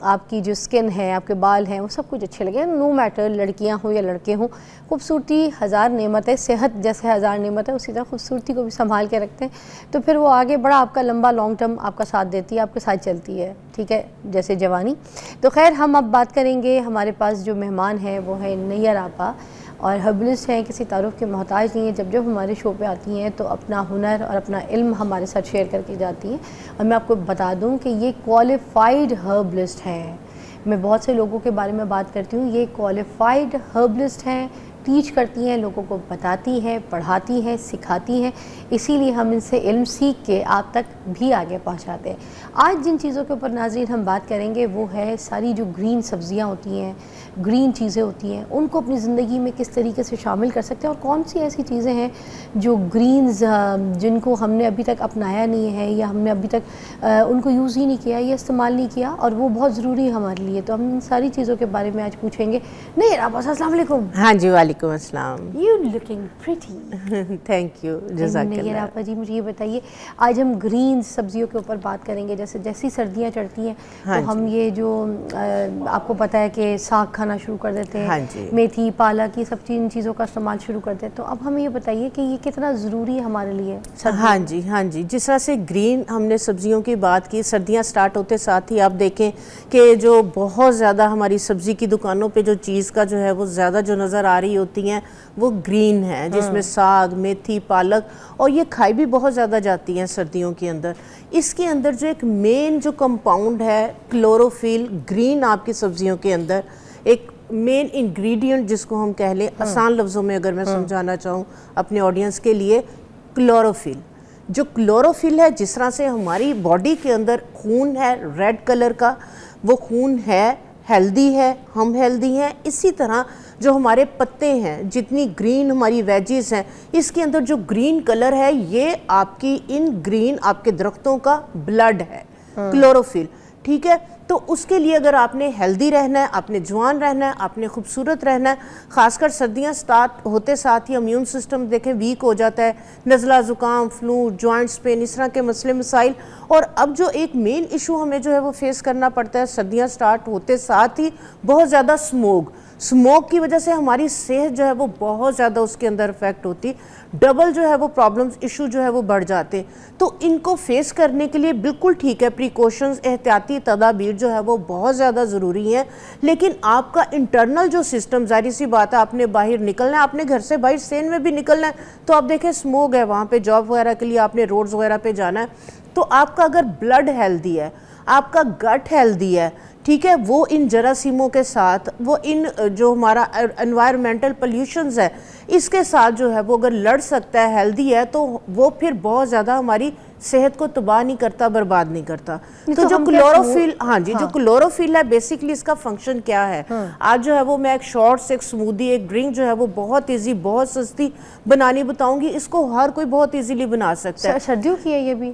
आपकी जो स्किन है, आपके बाल हैं, वो सब कुछ अच्छे लगे। नो मैटर लड़कियां हो या लड़के हों, खूबसूरती हज़ार नेमत है, सेहत जैसे हज़ार नेमत है उसी तरह खूबसूरती को भी संभाल के रखते हैं तो फिर वो आगे बड़ा आपका लंबा लॉन्ग टर्म आपका साथ देती है, आपके साथ चलती है, ठीक है, जैसे जवानी। तो खैर हम अब बात करेंगे, हमारे पास जो मेहमान है वो है नैयर आपा, और हर्बलिस्ट हैं, किसी तारुफ के मोहताज नहीं है। जब जब हमारे शो पे आती हैं तो अपना हुनर और अपना इल्म हमारे साथ शेयर करके जाती हैं। और मैं आपको बता दूं कि ये क्वालिफ़ाइड हर्बलिस्ट हैं। मैं बहुत से लोगों के बारे में बात करती हूँ, ये क्वालिफ़ाइड हर्बलिस्ट हैं, टीच करती हैं, लोगों को बताती हैं, पढ़ाती हैं, सिखाती हैं। इसीलिए हम इनसे इल्म सीख के आप तक भी आगे पहुंचाते हैं। आज जिन चीज़ों के ऊपर नाज़रीन हम बात करेंगे वो है सारी जो ग्रीन सब्जियां होती हैं, ग्रीन चीज़ें होती हैं, उनको अपनी ज़िंदगी में किस तरीके से शामिल कर सकते हैं और कौन सी ऐसी चीज़ें हैं जो ग्रीन्स जिनको हमने अभी तक अपनाया नहीं है या हमने अभी तक उनको यूज़ ही नहीं किया या इस्तेमाल नहीं किया और वो बहुत ज़रूरी है हमारे लिए। तो हम इन सारी चीज़ों के बारे में आज पूछेंगे। नैयर आपा, अस्सलाम वालेकुम। हाँ जी, वालेकुम अस्सलाम। You looking pretty. Thank you, जज़ाकल्लाह। नैयर आपा जी, मुझे ये बताइए, आज हम ग्रीन सब्जियों के ऊपर बात करेंगे। जैसे जैसी सर्दियाँ चढ़ती हैं हाँ तो हम ये जो आपको पता है कि साग खाना शुरू कर देते हैं, हाँ जी, मेथी, पालक, ये सब इन चीज़ों का इस्तेमाल शुरू करते हैं। तो अब हमें ये बताइए कि ये कितना ज़रूरी है हमारे लिए। हाँ जी, हाँ जी। जिस तरह से ग्रीन हमने सब्जियों की बात की, सर्दियाँ स्टार्ट होते साथ ही आप देखें कि जो बहुत ज़्यादा हमारी सब्ज़ी की दुकानों पे जो चीज़ का जो है वो ज़्यादा जो नज़र आ रही होती हैं वो ग्रीन है, जिसमें साग, मेथी, पालक, और ये खाई भी बहुत ज़्यादा जाती हैं सर्दियों के अंदर। इसके अंदर जो एक मेन जो कंपाउंड है क्लोरोफिल, ग्रीन आपकी सब्जियों के अंदर एक मेन इंग्रेडिएंट जिसको हम कह लें, आसान लफ्ज़ों में अगर मैं समझाना चाहूँ अपने ऑडियंस के लिए, क्लोरोफिल। जो क्लोरोफिल है, जिस तरह से हमारी बॉडी के अंदर खून है रेड कलर का, वो खून है हेल्दी है, हम हेल्दी हैं, इसी तरह जो हमारे पत्ते हैं, जितनी ग्रीन हमारी वेजिस हैं, इसके अंदर जो ग्रीन कलर है ये आपकी इन ग्रीन आपके दरख्तों का ब्लड है, क्लोरोफिल, ठीक है। तो उसके लिए अगर आपने हेल्दी रहना है, आपने जवान रहना है, आपने खूबसूरत रहना है, ख़ासकर सर्दियां स्टार्ट होते साथ ही इम्यून सिस्टम देखें वीक हो जाता है, नज़ला ज़ुकाम, फ्लू, जॉइंट्स पेन, इस तरह के मसले मसाइल। और अब जो एक मेन इशू हमें जो है वो फेस करना पड़ता है सर्दियां स्टार्ट होते साथ ही, बहुत ज़्यादा स्मोक की वजह से हमारी सेहत जो है वो बहुत ज़्यादा उसके अंदर इफेक्ट होती, डबल जो है वो प्रॉब्लम्स इशू जो है वो बढ़ जाते। तो इनको फेस करने के लिए बिल्कुल ठीक है, प्रिकॉशंस, एहतियाती तदाबीर जो है वो बहुत ज़्यादा ज़रूरी है। लेकिन आपका इंटरनल जो सिस्टम, जाहिर सी बात है, आपने बाहर निकलना है, आपने घर से बाहर सेन में भी निकलना है, तो आप देखें स्मोक है, वहाँ पे जॉब वगैरह के लिए आपने रोड्स वगैरह पे जाना है, तो आपका अगर ब्लड हेल्दी है, आपका गट हेल्दी है, ठीक है, वो इन जरासीमों के साथ, वो इन जो हमारा एनवायरमेंटल पोल्यूशंस है इसके साथ जो है वो अगर लड़ सकता है, हेल्दी है, तो वो फिर बहुत ज़्यादा हमारी सेहत को तबाह नहीं करता, बर्बाद नहीं करता। तो जो क्लोरोफिल, हाँ जी, जो क्लोरोफिल है बेसिकली इसका फंक्शन क्या है, आज जो है वो मैं एक शॉर्ट्स, एक स्मूदी, एक ड्रिंक जो है वो बहुत ईजी, बहुत सस्ती बनानी बताऊंगी। इसको हर कोई बहुत ईजीली बना सकता है। सर्दियों की है ये भी,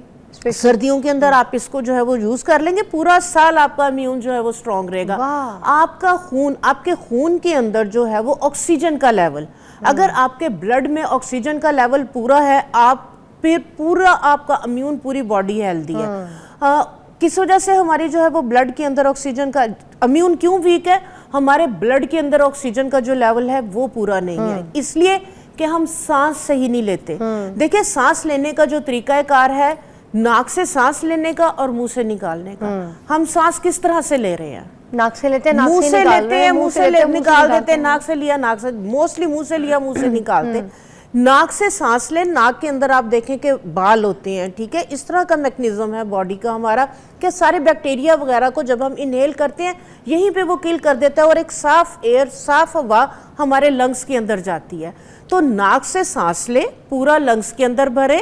सर्दियों के अंदर आप इसको जो है वो यूज कर लेंगे, पूरा साल आपका इम्यून जो है वो स्ट्रांग रहेगा। आपका खून, आपके खून के अंदर जो है वो ऑक्सीजन का लेवल, अगर आपके ब्लड में ऑक्सीजन का लेवल पूरा है, आप फिर पूरा आपका इम्यून, पूरी बॉडी हेल्दी है। किस वजह से हमारी जो है वो ब्लड के अंदर ऑक्सीजन का, इम्यून क्यों वीक है, हमारे ब्लड के अंदर ऑक्सीजन का जो लेवल है वो पूरा नहीं है, इसलिए कि हम सांस सही नहीं लेते। देखिए, सांस लेने का जो तरीकाकार है, नाक से सांस लेने का और मुंह से निकालने का। हम सांस किस तरह से ले रहे हैं? नाक से लेते हैं, मुंह से लेते हैं, मुंह से निकाल देते हैं, नाक से लिया, नाक से, मोस्टली मुंह से लिया, मुंह से निकालते। नाक से सांस लें, नाक के अंदर आप देखें कि बाल होते हैं, ठीक है, इस तरह का मैकेनिज्म है बॉडी का हमारा कि सारे बैक्टीरिया वगैरह को जब हम इनहेल करते हैं यहीं पे वो किल कर देता है और एक साफ एयर, साफ हवा हमारे लंग्स के अंदर जाती है। तो नाक से सांस लें, पूरा लंग्स के अंदर भरें,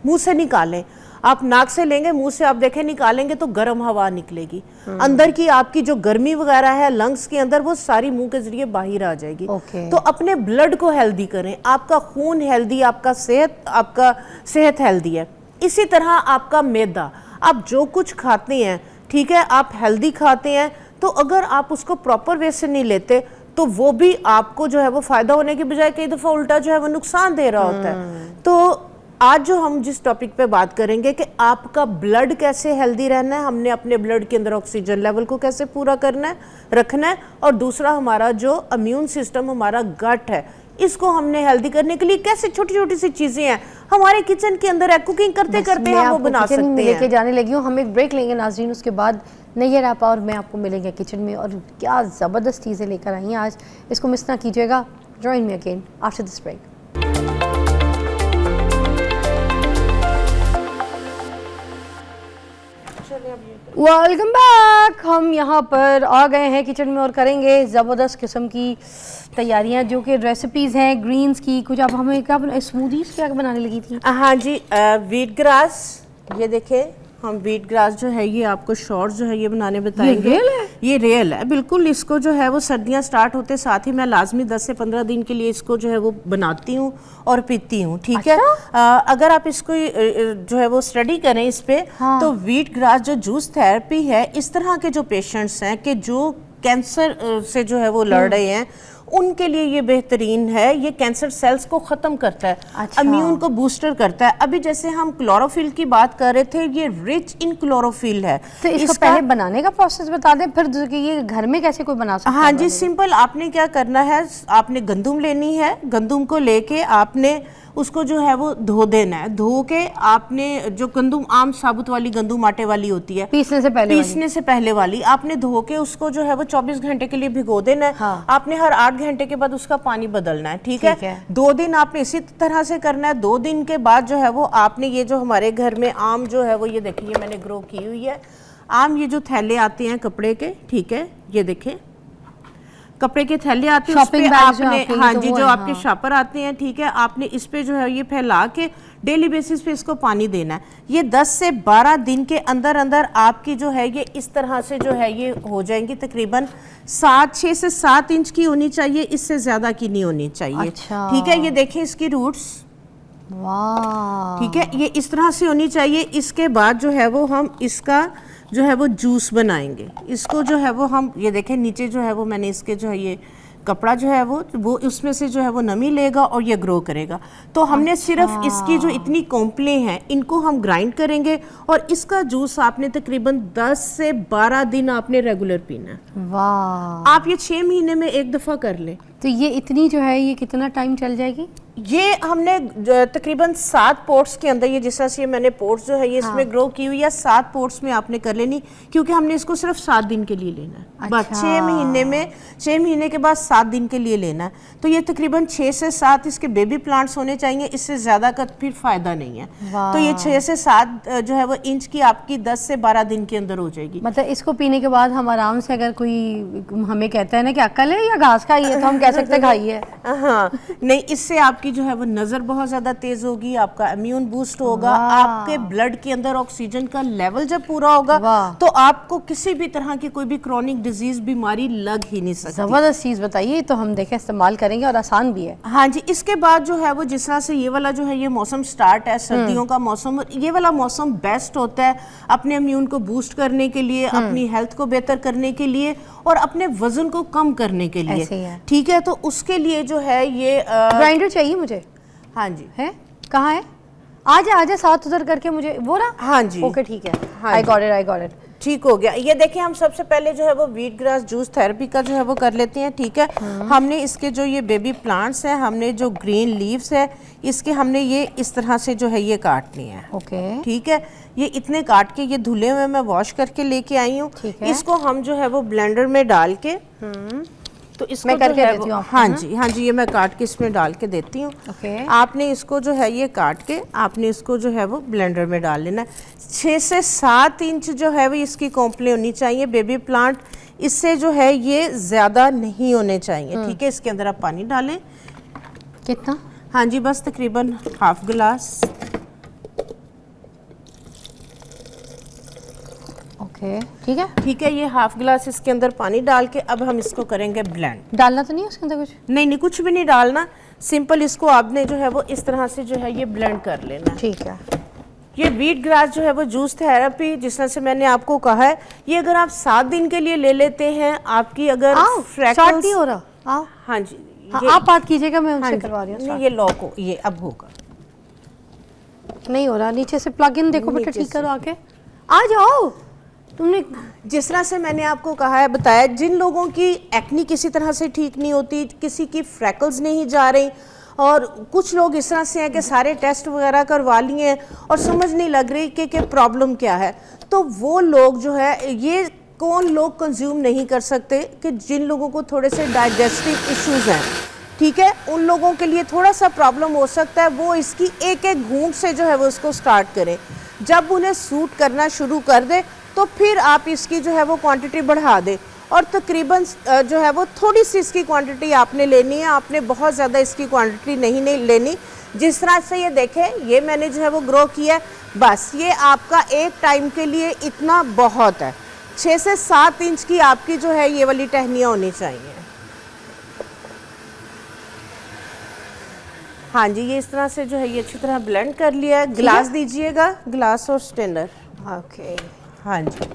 मुंह से निकालें। आप नाक से लेंगे, मुंह से आप देखें निकालेंगे तो गर्म हवा निकलेगी, अंदर की आपकी जो गर्मी वगैरह है लंग्स के अंदर वो सारी मुंह के जरिए बाहर आ जाएगी। तो अपने ब्लड को हेल्दी करें, आपका खून हेल्दी, आपका सेहत हेल्दी है। इसी तरह आपका मैदा, आप जो कुछ खाते हैं, ठीक है, आप हेल्दी खाते हैं, तो अगर आप उसको प्रॉपर वे से नहीं लेते तो वो भी आपको जो है वो फायदा होने की बजाय कई दफा उल्टा जो है वो नुकसान दे रहा होता है। तो आज जो हम जिस टॉपिक पे बात करेंगे कि आपका ब्लड कैसे हेल्दी रहना है, हमने अपने ब्लड के अंदर ऑक्सीजन लेवल को कैसे पूरा करना है, रखना है, और दूसरा हमारा जो इम्यून सिस्टम, हमारा गट है, इसको हमने हेल्दी करने के लिए कैसे छोटी छोटी सी चीजें हैं हमारे किचन के अंदर है, कुकिंग करते करते हम वो बना सकते हैं। लेके जाने लगी हूँ, हम एक ब्रेक लेंगे नाज़रीन, उसके बाद नैयर आपा और मैं आपको मिलेंगे किचन में, और क्या ज़बरदस्त चीज़ें लेकर आई हैं आज, इसको मिस ना कीजिएगा। Join me again after this break. Welcome back. हम यहाँ पर आ गए हैं किचन में और करेंगे ज़बरदस्त किस्म की तैयारियाँ, जो कि रेसिपीज़ हैं ग्रीन्स की। कुछ आप हमें क्या स्मूदीज़ क्या बनाने लगी थी? हाँ जी, व्हीट ग्रास, ये देखें, हम व्हीट ग्रास जो है ये आपको शॉर्ट्स जो है ये बनाने बताएंगे। ये रियल है बिल्कुल। इसको जो है वो सर्दियाँ स्टार्ट होते साथ ही मैं लाजमी 10 से 15 दिन के लिए इसको जो है वो बनाती हूँ और पीती हूँ, ठीक है। अगर आप इसको जो है वो स्टडी करें इस पे, तो व्हीट ग्रास जो जूस थेरेपी है, इस तरह के जो पेशेंट्स हैं कि जो कैंसर से जो है वो लड़ रहे हैं, उनके लिए ये बेहतरीन है। ये कैंसर सेल्स को ख़त्म करता है, इम्यून को बूस्टर करता है। अभी जैसे हम क्लोरोफिल की बात कर रहे थे, ये रिच इन क्लोरोफिल है। तो इसको पहले बनाने का प्रोसेस बता दें, फिर कि ये घर में कैसे कोई बना सकता है? हाँ जी, सिंपल। आपने क्या करना है, आपने गंदम लेनी है, गंदम को लेके आपने उसको जो है वो धो देना है। धो के आपने जो गंदम, आम साबुत वाली गंदम आटे वाली होती है, पीसने से पहले वाली, आपने धो के उसको जो है वो 24 घंटे के लिए भिगो देना है। आपने हर 8 घंटे के बाद उसका पानी बदलना है, ठीक है। 2 दिन आपने इसी तरह से करना है। 2 दिन के बाद जो है वो आपने ये जो हमारे घर में आम जो है वो, ये देखिए मैंने ग्रो की हुई है आम, ये जो थैले आते हैं कपड़े के, ठीक है, ये देखें कपड़े के थैले आते हैं, उस Shopping पे bags जो आपने, आपके, हाँ ये तो जी, वो जो है, आपके हाँ। शॉपर आते हैं, ठीक है, आपने इस पे जो है ये फैला के डेली बेसिस पे इसको पानी देना है। ये 10 से 12 दिन के अंदर अंदर आपकी जो है ये इस तरह से जो है ये हो जाएंगी। तकरीबन 6 से 7 इंच की होनी चाहिए, इससे ज़्यादा की नहीं होनी चाहिए। अच्छा। ठीक है, ये देखें इसकी रूट्स, वाह, ठीक है, ये इस तरह से होनी चाहिए। इसके बाद जो है वो हम इसका जो है वो जूस बनाएंगे। इसको जो है वो हम, ये देखें नीचे जो है वो मैंने इसके जो है ये कपड़ा जो है वो उसमें से जो है वो नमी लेगा और ये ग्रो करेगा। तो हमने सिर्फ इसकी जो इतनी कोंपलें हैं इनको हम ग्राइंड करेंगे और इसका जूस आपने तकरीबन 10 से 12 दिन आपने रेगुलर पीना है। वाह। आप ये 6 महीने में एक दफ़ा कर लें। तो ये इतनी जो है ये कितना टाइम चल जाएगी? ये हमने तकरीबन 7 पोर्ट्स के अंदर, ये जिस तरह से मैंने पोर्ट्स जो है ये इसमें ग्रो की हुई है, 7 पोर्ट्स में आपने कर लेनी, क्योंकि हमने इसको सिर्फ 7 दिन के लिए लेना है। बस 6 महीने में, 6 महीने के बाद 7 दिन के लिए लेना है। तो ये तकरीबन 6 से 7 इसके बेबी प्लांट्स होने चाहिए, इससे ज़्यादा का फिर फ़ायदा नहीं है। तो ये 6 से 7 जो है वो इंच की आपकी 10 से 12 दिन के अंदर हो जाएगी। मतलब इसको पीने के बाद हम आराम से, अगर कोई हमें कहता है ना कि अक्ल है या घास खाइए, तो हम कह सकते हैं खाइए। हाँ, नहीं, इससे आपकी जो है वो नज़र बहुत ज़्यादा तेज़ होगी, आपका इम्यून बूस्ट होगा, आपके ब्लड के अंदर ऑक्सीजन का लेवल जब पूरा होगा तो आपको किसी भी तरह की कोई भी क्रॉनिक डिजीज बीमारी लग ही नहीं सकती। ज़बरदस्त चीज़ बताइए, तो हम देखें इस्तेमाल करेंगे और आसान भी है। हाँ जी, इसके बाद जो है वो जिस तरह से ये वाला जो है ये मौसम स्टार्ट है, सर्दियों का मौसम, ये वाला मौसम बेस्ट होता है अपने इम्यून को बूस्ट करने के लिए, अपनी हेल्थ को बेहतर करने के लिए और अपने वजन को कम करने के लिए। ऐसे ही है। ठीक है, तो उसके लिए जो है ये ग्राइंडर चाहिए मुझे। हाँ जी, है कहाँ है? आजा साथ उधर करके मुझे वो ना। हाँ जी, ओके ठीक है, हाँ आई गॉट इट। ठीक हो गया। ये देखिए, हम सबसे पहले जो है वो व्हीट ग्रास जूस थेरेपी का जो है वो कर लेते हैं। ठीक है, हमने इसके जो ये बेबी प्लांट्स हैं, हमने जो ग्रीन लीव्स है इसके हमने ये इस तरह से जो है ये काटनी है। ओके, ठीक है, ये इतने काट के ये धुले हुए मैं वॉश करके लेके आई हूँ। इसको हम जो है वो ब्लेंडर में डाल के तो इसको मैं करके देती हूँ आपको, हाँ जी, हाँ जी, ये मैं काट के इसमें डाल के देती हूँ। ओके। आपने इसको जो है ये काट के आपने इसको जो है वो ब्लेंडर में डाल लेना है। 6 से 7 इंच जो है वो इसकी कोंपलें होनी चाहिए बेबी प्लांट, इससे जो है ये ज़्यादा नहीं होने चाहिए। ठीक है, इसके अंदर आप पानी डालें। कितना? हाँ जी, बस तकरीबन हाफ गिलास। ओके, ठीक है। ठीक है, ये हाफ गिलास इसके अंदर पानी डाल के अब हम इसको करेंगे ब्लेंड। डालना तो नहीं है उसके अंदर कुछ? नहीं, कुछ भी नहीं डालना, सिंपल इसको आपने जो है वो इस तरह से जो है ये ब्लेंड कर लेना है। ठीक है। ये व्हीट ग्रास जो है वो जूस थेरेपी, जिस तरह से मैंने आपको कहा है, ये अगर आप 7 दिन के लिए ले लेते हैं, आपकी अगर स्टार्ट नहीं हो रहा, आओ। हाँ जी, हाँ, आप बात कीजिएगा, मैं उनसे हाँ करवा रही हूँ। नहीं, ये लॉक हो, ये अब होगा। नहीं हो रहा, नीचे से प्लग इन देखो बेटा, नीचे ठीक से। करो आके। आ जाओ, तुमने जिस तरह से मैंने आपको कहा है, बताया, जिन लोगों की एक्नी किसी तरह से ठीक नहीं होती, किसी की फ्रैकल्स नहीं जा रही, और कुछ लोग इस तरह से हैं कि सारे टेस्ट वगैरह करवा लिए हैं और समझ नहीं लग रही कि प्रॉब्लम क्या है, तो वो लोग जो है, ये कौन लोग कंज्यूम नहीं कर सकते कि जिन लोगों को थोड़े से डाइजेस्टिव इश्यूज हैं। ठीक है, उन लोगों के लिए थोड़ा सा प्रॉब्लम हो सकता है, वो इसकी एक एक घूंट से जो है वो उसको स्टार्ट करें। जब उन्हें सूट करना शुरू कर दे तो फिर आप इसकी जो है वो क्वांटिटी बढ़ा दें, और तकरीबन जो है वो थोड़ी सी इसकी क्वांटिटी आपने लेनी है, आपने बहुत ज़्यादा इसकी क्वांटिटी नहीं लेनी। जिस तरह से ये देखें, ये मैंने जो है वो ग्रो किया है, बस ये आपका एक टाइम के लिए इतना बहुत है। 6 से 7 इंच की आपकी जो है ये वाली टहनियाँ होनी चाहिए। हाँ जी, ये इस तरह से जो है ये अच्छी तरह ब्लेंड कर लिया है। गिलास दीजिएगा, गिलास और स्टेनर। ओके, हाँ जी,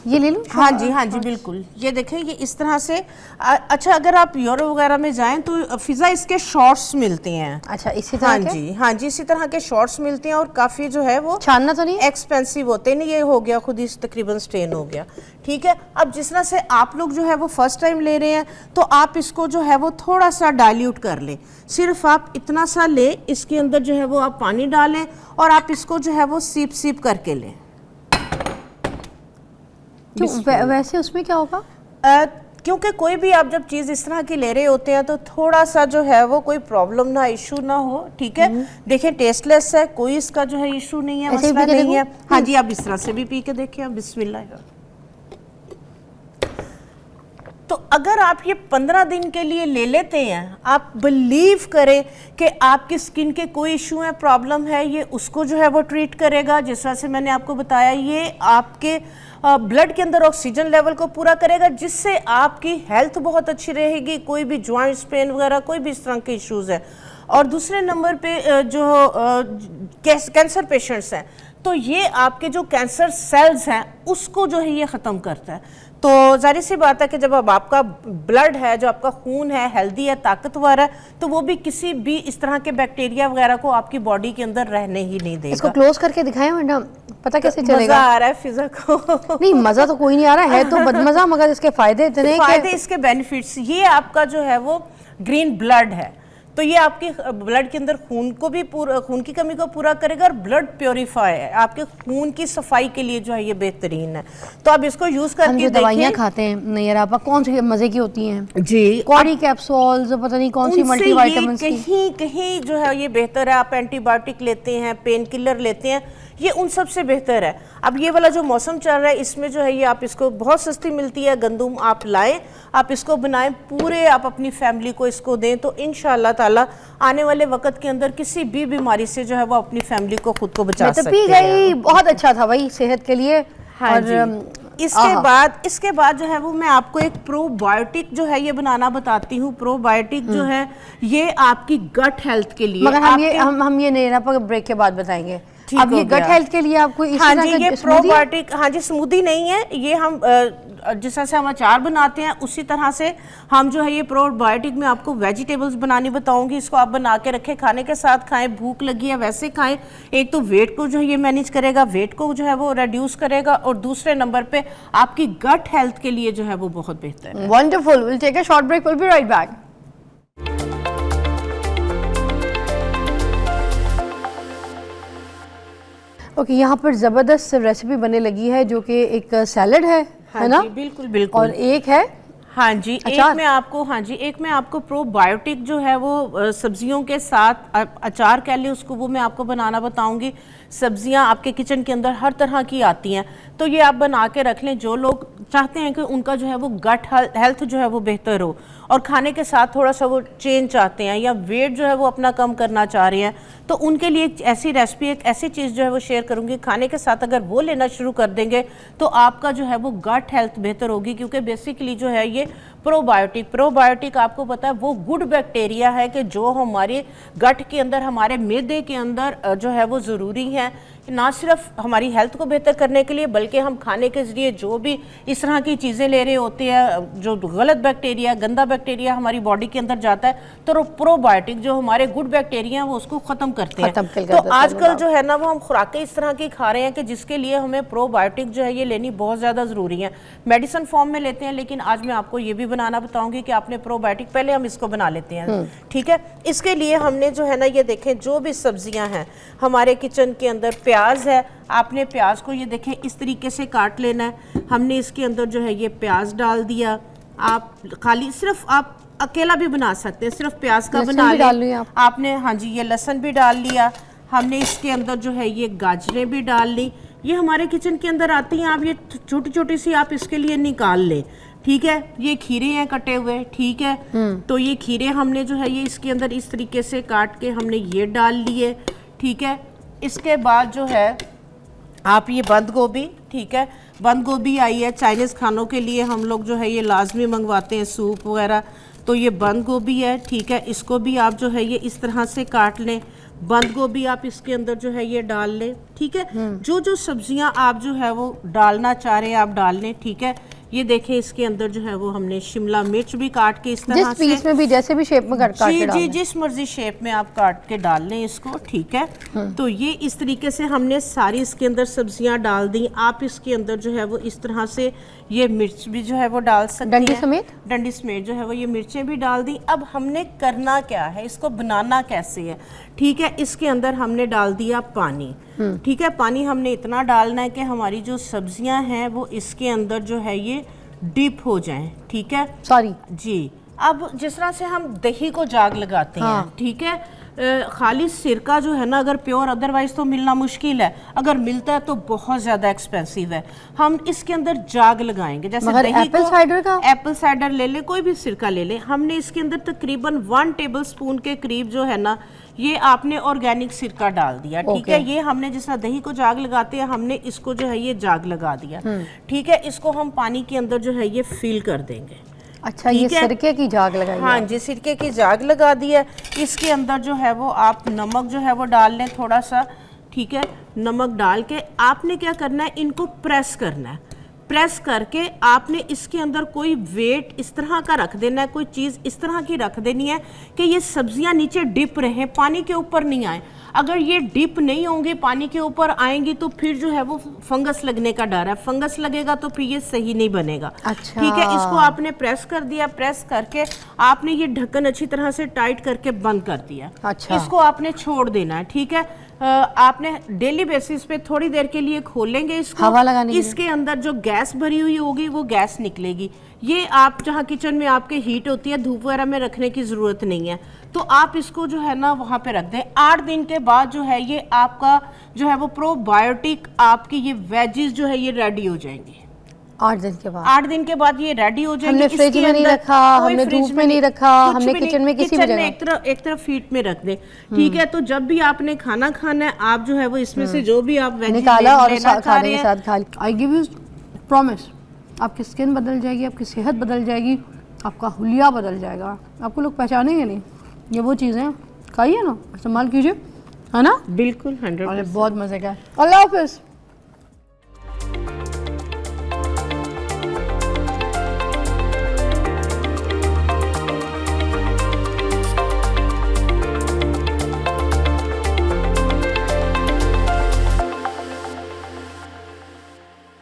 ये ले लूँ? हाँ जी, बिल्कुल। ये देखें, ये इस तरह से अच्छा, अगर आप यूरोप वगैरह में जाएं तो फिज़ा इसके शॉर्ट्स मिलते हैं। अच्छा, इसी तरह के? हाँ जी, इसी तरह के शॉर्ट्स मिलते हैं और काफ़ी जो है वो छानना तो नहीं एक्सपेंसिव होते हैं। नहीं, ये हो गया खुद ही तकरीबन स्टेन हो गया। ठीक है, अब जिस तरह से आप लोग जो है वो फर्स्ट टाइम ले रहे हैं, तो आप इसको जो है वो थोड़ा सा डाइल्यूट कर लें। सिर्फ आप इतना सा लें, इसके अंदर जो है वो आप पानी डालें और आप इसको जो है वो सीप करके लें। वैसे उसमें क्या होगा? क्योंकि कोई भी आप जब चीज़ इस तरह की ले रहे होते हैं तो थोड़ा सा जो है वो कोई प्रॉब्लम ना, इशू ना हो। ठीक है, देखें टेस्टलेस है, कोई इसका जो है इशू नहीं है, मसला नहीं है। हाँ जी, आप इस तरह से भी पी के देखें। आप बिस्मिल्लाह। तो अगर आप ये 15 दिन के लिए ले लेते हैं, आप बिलीव करें कि आपकी स्किन के कोई इशू है, प्रॉब्लम है, ये उसको जो है वो ट्रीट करेगा। जिस तरह से मैंने आपको बताया, ये आपके ब्लड के अंदर ऑक्सीजन लेवल को पूरा करेगा, जिससे आपकी हेल्थ बहुत अच्छी रहेगी, कोई भी जॉइंट्स पेन वगैरह कोई भी इस तरह के इश्यूज है। और दूसरे नंबर पे जो कैंसर पेशेंट्स हैं, तो ये आपके जो कैंसर सेल्स हैं उसको जो है ये ख़त्म करता है। तो जाहिर सी बात है कि जब अब आपका ब्लड है, जो आपका खून है, हेल्दी है, ताकतवर है, तो वो भी किसी भी इस तरह के बैक्टीरिया वगैरह को आपकी बॉडी के अंदर रहने ही नहीं देगा। इसको क्लोज करके दिखाएं वरना पता कैसे चलेगा। मजा आ रहा है फिजा को? नहीं, मजा तो कोई नहीं आ रहा है, तो बदमजा, मगर इसके फायदे इतने फायदे, इसके बेनिफिट्स। ये आपका जो है वो ग्रीन ब्लड है, तो ये आपके ब्लड के अंदर खून को भी खून की कमी को पूरा करेगा और ब्लड प्योरीफाई है, आपके खून की सफाई के लिए जो है ये बेहतरीन है। तो आप इसको यूज करके देखिए। दवाइयाँ खाते हैं नहीं आपा, कौन सी मजे की होती हैं जी, कॉडी कैप्सूल्स, पता नहीं कौन सी मल्टीविटामिन्स की, कहीं कहीं जो है ये बेहतर है। आप एंटीबायोटिक लेते हैं, पेन किलर लेते हैं, ये उन सब से बेहतर है। अब ये वाला जो मौसम चल रहा है, इसमें जो है ये आप इसको बहुत सस्ती मिलती है गंदम, आप लाएं, आप इसको बनाएं, पूरे आप अपनी फैमिली को इसको दें, तो इंशाअल्लाह ताला आने वाले वक्त के अंदर किसी भी बीमारी से जो है वो अपनी फैमिली को खुद को बचा सकते हैं। पी गई, बहुत अच्छा था भाई सेहत के लिए। हाँ और जी। इसके बाद जो है वो मैं आपको एक प्रोबायोटिक जो है ये बनाना बताती हूँ। प्रोबायोटिक जो है ये आपकी गट हेल्थ के लिए, मगर हम ये नहीं पर ब्रेक के बाद बताएंगे। अब ये गट हेल्थ के लिए आपको इस हाँ जी, ये प्रोबायोटिक, हाँ जी, स्मूदी नहीं है ये, हम जिस तरह से हम अचार बनाते हैं उसी तरह से हम जो है ये प्रोबायोटिक में आपको वेजिटेबल्स बनानी बताऊंगी। इसको आप बना के रखें, खाने के साथ खाएं, भूख लगी है वैसे खाएं। एक तो वेट को जो है ये मैनेज करेगा, वेट को जो है वो रिड्यूस करेगा, और दूसरे नंबर पे आपकी गट हेल्थ के लिए जो है वो बहुत बेहतर है। Wonderful, will take a short break, will be right back. Okay, यहाँ पर ज़बरदस्त रेसिपी बनने लगी है जो कि एक सैलड है, हाँ है ना? बिल्कुल बिल्कुल। और एक है, हाँ जी, एक में आपको प्रोबायोटिक जो है वो सब्जियों के साथ अचार कह लें उसको, वो मैं आपको बनाना बताऊंगी। सब्जियां आपके किचन के अंदर हर तरह की आती हैं, तो ये आप बना के रख लें। जो लोग चाहते हैं कि उनका जो है वो गट हेल्थ जो है वो बेहतर हो, और खाने के साथ थोड़ा सा वो चेंज चाहते हैं, या वेट जो है वो अपना कम करना चाह रहे हैं, तो उनके लिए एक ऐसी रेसिपी, एक ऐसी चीज़ जो है वो शेयर करूंगी। खाने के साथ अगर वो लेना शुरू कर देंगे तो आपका जो है वो गट हेल्थ बेहतर होगी, क्योंकि बेसिकली जो है ये प्रोबायोटिक आपको पता है वो गुड बैक्टीरिया है कि जो हमारे गट के अंदर, हमारे मैदे के अंदर जो है वो ज़रूरी है, ना सिर्फ हमारी हेल्थ को बेहतर करने के लिए, बल्कि हम खाने के ज़रिए जो भी इस तरह की चीज़ें ले रहे होते हैं, जो गलत बैक्टीरिया, गंदा बैक्टीरिया हमारी बॉडी के अंदर जाता है, तो प्रोबायोटिक जो हमारे गुड बैक्टीरिया हैं वो उसको ख़त्म करते हैं। तो आजकल जो है ना वो हम खुराकें इस तरह की खा रहे हैं कि जिसके लिए हमें प्रोबायोटिक जो है ये लेनी बहुत ज़्यादा ज़रूरी है। मेडिसिन फॉर्म में लेते हैं, लेकिन आज मैं आपको ये भी बनाना बताऊंगी कि आपने प्रोबायोटिक, पहले हम इसको बना लेते हैं, ठीक है। इसके लिए हमने जो है ना ये देखें, जो भी सब्जियां हैं हमारे किचन के अंदर, प्याज है, आपने प्याज को ये देखें इस तरीके से काट लेना है। हमने इसके अंदर जो है ये प्याज डाल दिया। आप खाली सिर्फ आप अकेला भी बना सकते हैं, सिर्फ प्याज का बना लिया आपने। हाँ जी, ये लहसुन भी डाल लिया हमने। इसके अंदर जो है ये गाजरें भी डाल ली, ये हमारे किचन के अंदर आती हैं। आप ये छोटी छोटी सी आप इसके लिए निकाल लें, ठीक है। ये खीरे हैं कटे हुए, ठीक है। तो ये खीरे हमने जो है ये इसके अंदर इस तरीके से काट के हमने ये डाल लिए, ठीक है। इसके बाद जो है आप ये बंद गोभी, ठीक है, बंद गोभी आई है चाइनीज़ खानों के लिए, हम लोग जो है ये लाजमी मंगवाते हैं सूप वगैरह, तो ये बंद गोभी है, ठीक है। इसको भी आप जो है ये इस तरह से काट लें। बंद गोभी आप इसके अंदर जो है ये डाल लें, ठीक है। जो जो सब्जियां आप जो है वो डालना चाह रहे हैं आप डाल लें, ठीक है। ये देखें इसके अंदर जो है वो हमने शिमला मिर्च भी काट के इस तरह जिस पीस में भी जैसे भी शेप में काट के डालें, जिस मर्जी शेप में आप काट के डाल लें इसको, ठीक है। तो ये इस तरीके से हमने सारी इसके अंदर सब्जियां डाल दी। आप इसके अंदर जो है वो इस तरह से ये मिर्च भी जो है वो डाल सकते हैं, डंडी समेत जो है वो ये मिर्चें भी डाल दी। अब हमने करना क्या है, इसको बनाना कैसे है, ठीक है। इसके अंदर हमने डाल दिया पानी, ठीक है। पानी हमने इतना डालना है कि हमारी जो सब्जियां हैं वो इसके अंदर जो है ये डीप हो जाएं, ठीक है। सॉरी जी, अब जिस तरह से हम दही को जाग लगाते हैं, ठीक है, खालिस सिरका जो है ना अगर प्योर अदरवाइज तो मिलना मुश्किल है, अगर मिलता है तो बहुत ज़्यादा एक्सपेंसिव है। हम इसके अंदर जाग लगाएंगे, जैसे दही एप्पल साइडर का, एप्पल साइडर ले ले, कोई भी सिरका ले ले, हमने इसके अंदर तकरीबन 1 टेबलस्पून के करीब जो है ना ये आपने ऑर्गेनिक सिरका डाल दिया, ठीक है। ये हमने जिस तरह दही को जाग लगाते हैं हमने इसको जो है ये जाग लगा दिया, ठीक है। इसको हम पानी के अंदर जो है ये फिल कर देंगे। अच्छा, ये सिरके की जाग लगाई? हाँ जी, सिरके की जाग लगा दी है। इसके अंदर जो है वो आप नमक जो है वो डाल लें थोड़ा सा, ठीक है। नमक डाल के आपने क्या करना है, इनको प्रेस करना है। प्रेस करके आपने इसके अंदर कोई वेट इस तरह का रख देना है, कोई चीज़ इस तरह की रख देनी है कि ये सब्जियां नीचे डिप रहें, पानी के ऊपर नहीं आए। अगर ये डिप नहीं होंगी, पानी के ऊपर आएंगी तो फिर जो है वो फंगस लगने का डर है, फंगस लगेगा तो फिर ये सही नहीं बनेगा। अच्छा। ठीक है, इसको आपने प्रेस कर दिया, प्रेस करके आपने ये ढक्कन अच्छी तरह से टाइट करके बंद कर दिया। अच्छा। इसको आपने छोड़ देना है, ठीक है। आपने डेली बेसिस पे थोड़ी देर के लिए खोलेंगे इसको, हवा लगाने के लिए। इसके अंदर जो गैस भरी हुई होगी वो गैस निकलेगी। ये आप जहाँ किचन में आपके हीट होती है, धूप वगैरह में रखने की ज़रूरत नहीं है, तो आप इसको जो है ना वहाँ पे रख दें। 8 दिन के बाद जो है ये आपका जो है वो प्रोबायोटिक आपकी ये वेजिस जो है ये रेडी हो जाएंगी। 8 दिन के बाद? 8 दिन के बाद ये रेडी हो जाएंगे। हमने फ्रिज में नहीं रखा, हमने धूप में नहीं रखा, हमने किचन में किसी भी जगह एक तरफ हीट में रख दें, ठीक है। तो जब भी आपने खाना खाना है आप जो है वो इसमें से जो भी आप वेजिस निकाला और खाने के साथ खा लिया। आई गिव यू प्रॉमिस, आपकी स्किन बदल जाएगी, आपकी सेहत बदल जाएगी, आपका हुलिया बदल जाएगा, आपको लोग पहचानेंगे नहीं। ये वो चीज़ें खाइए ना, इस्तेमाल कीजिए, है ना? बिल्कुल 100%। बहुत मज़े का। अल्लाह हाफिज़।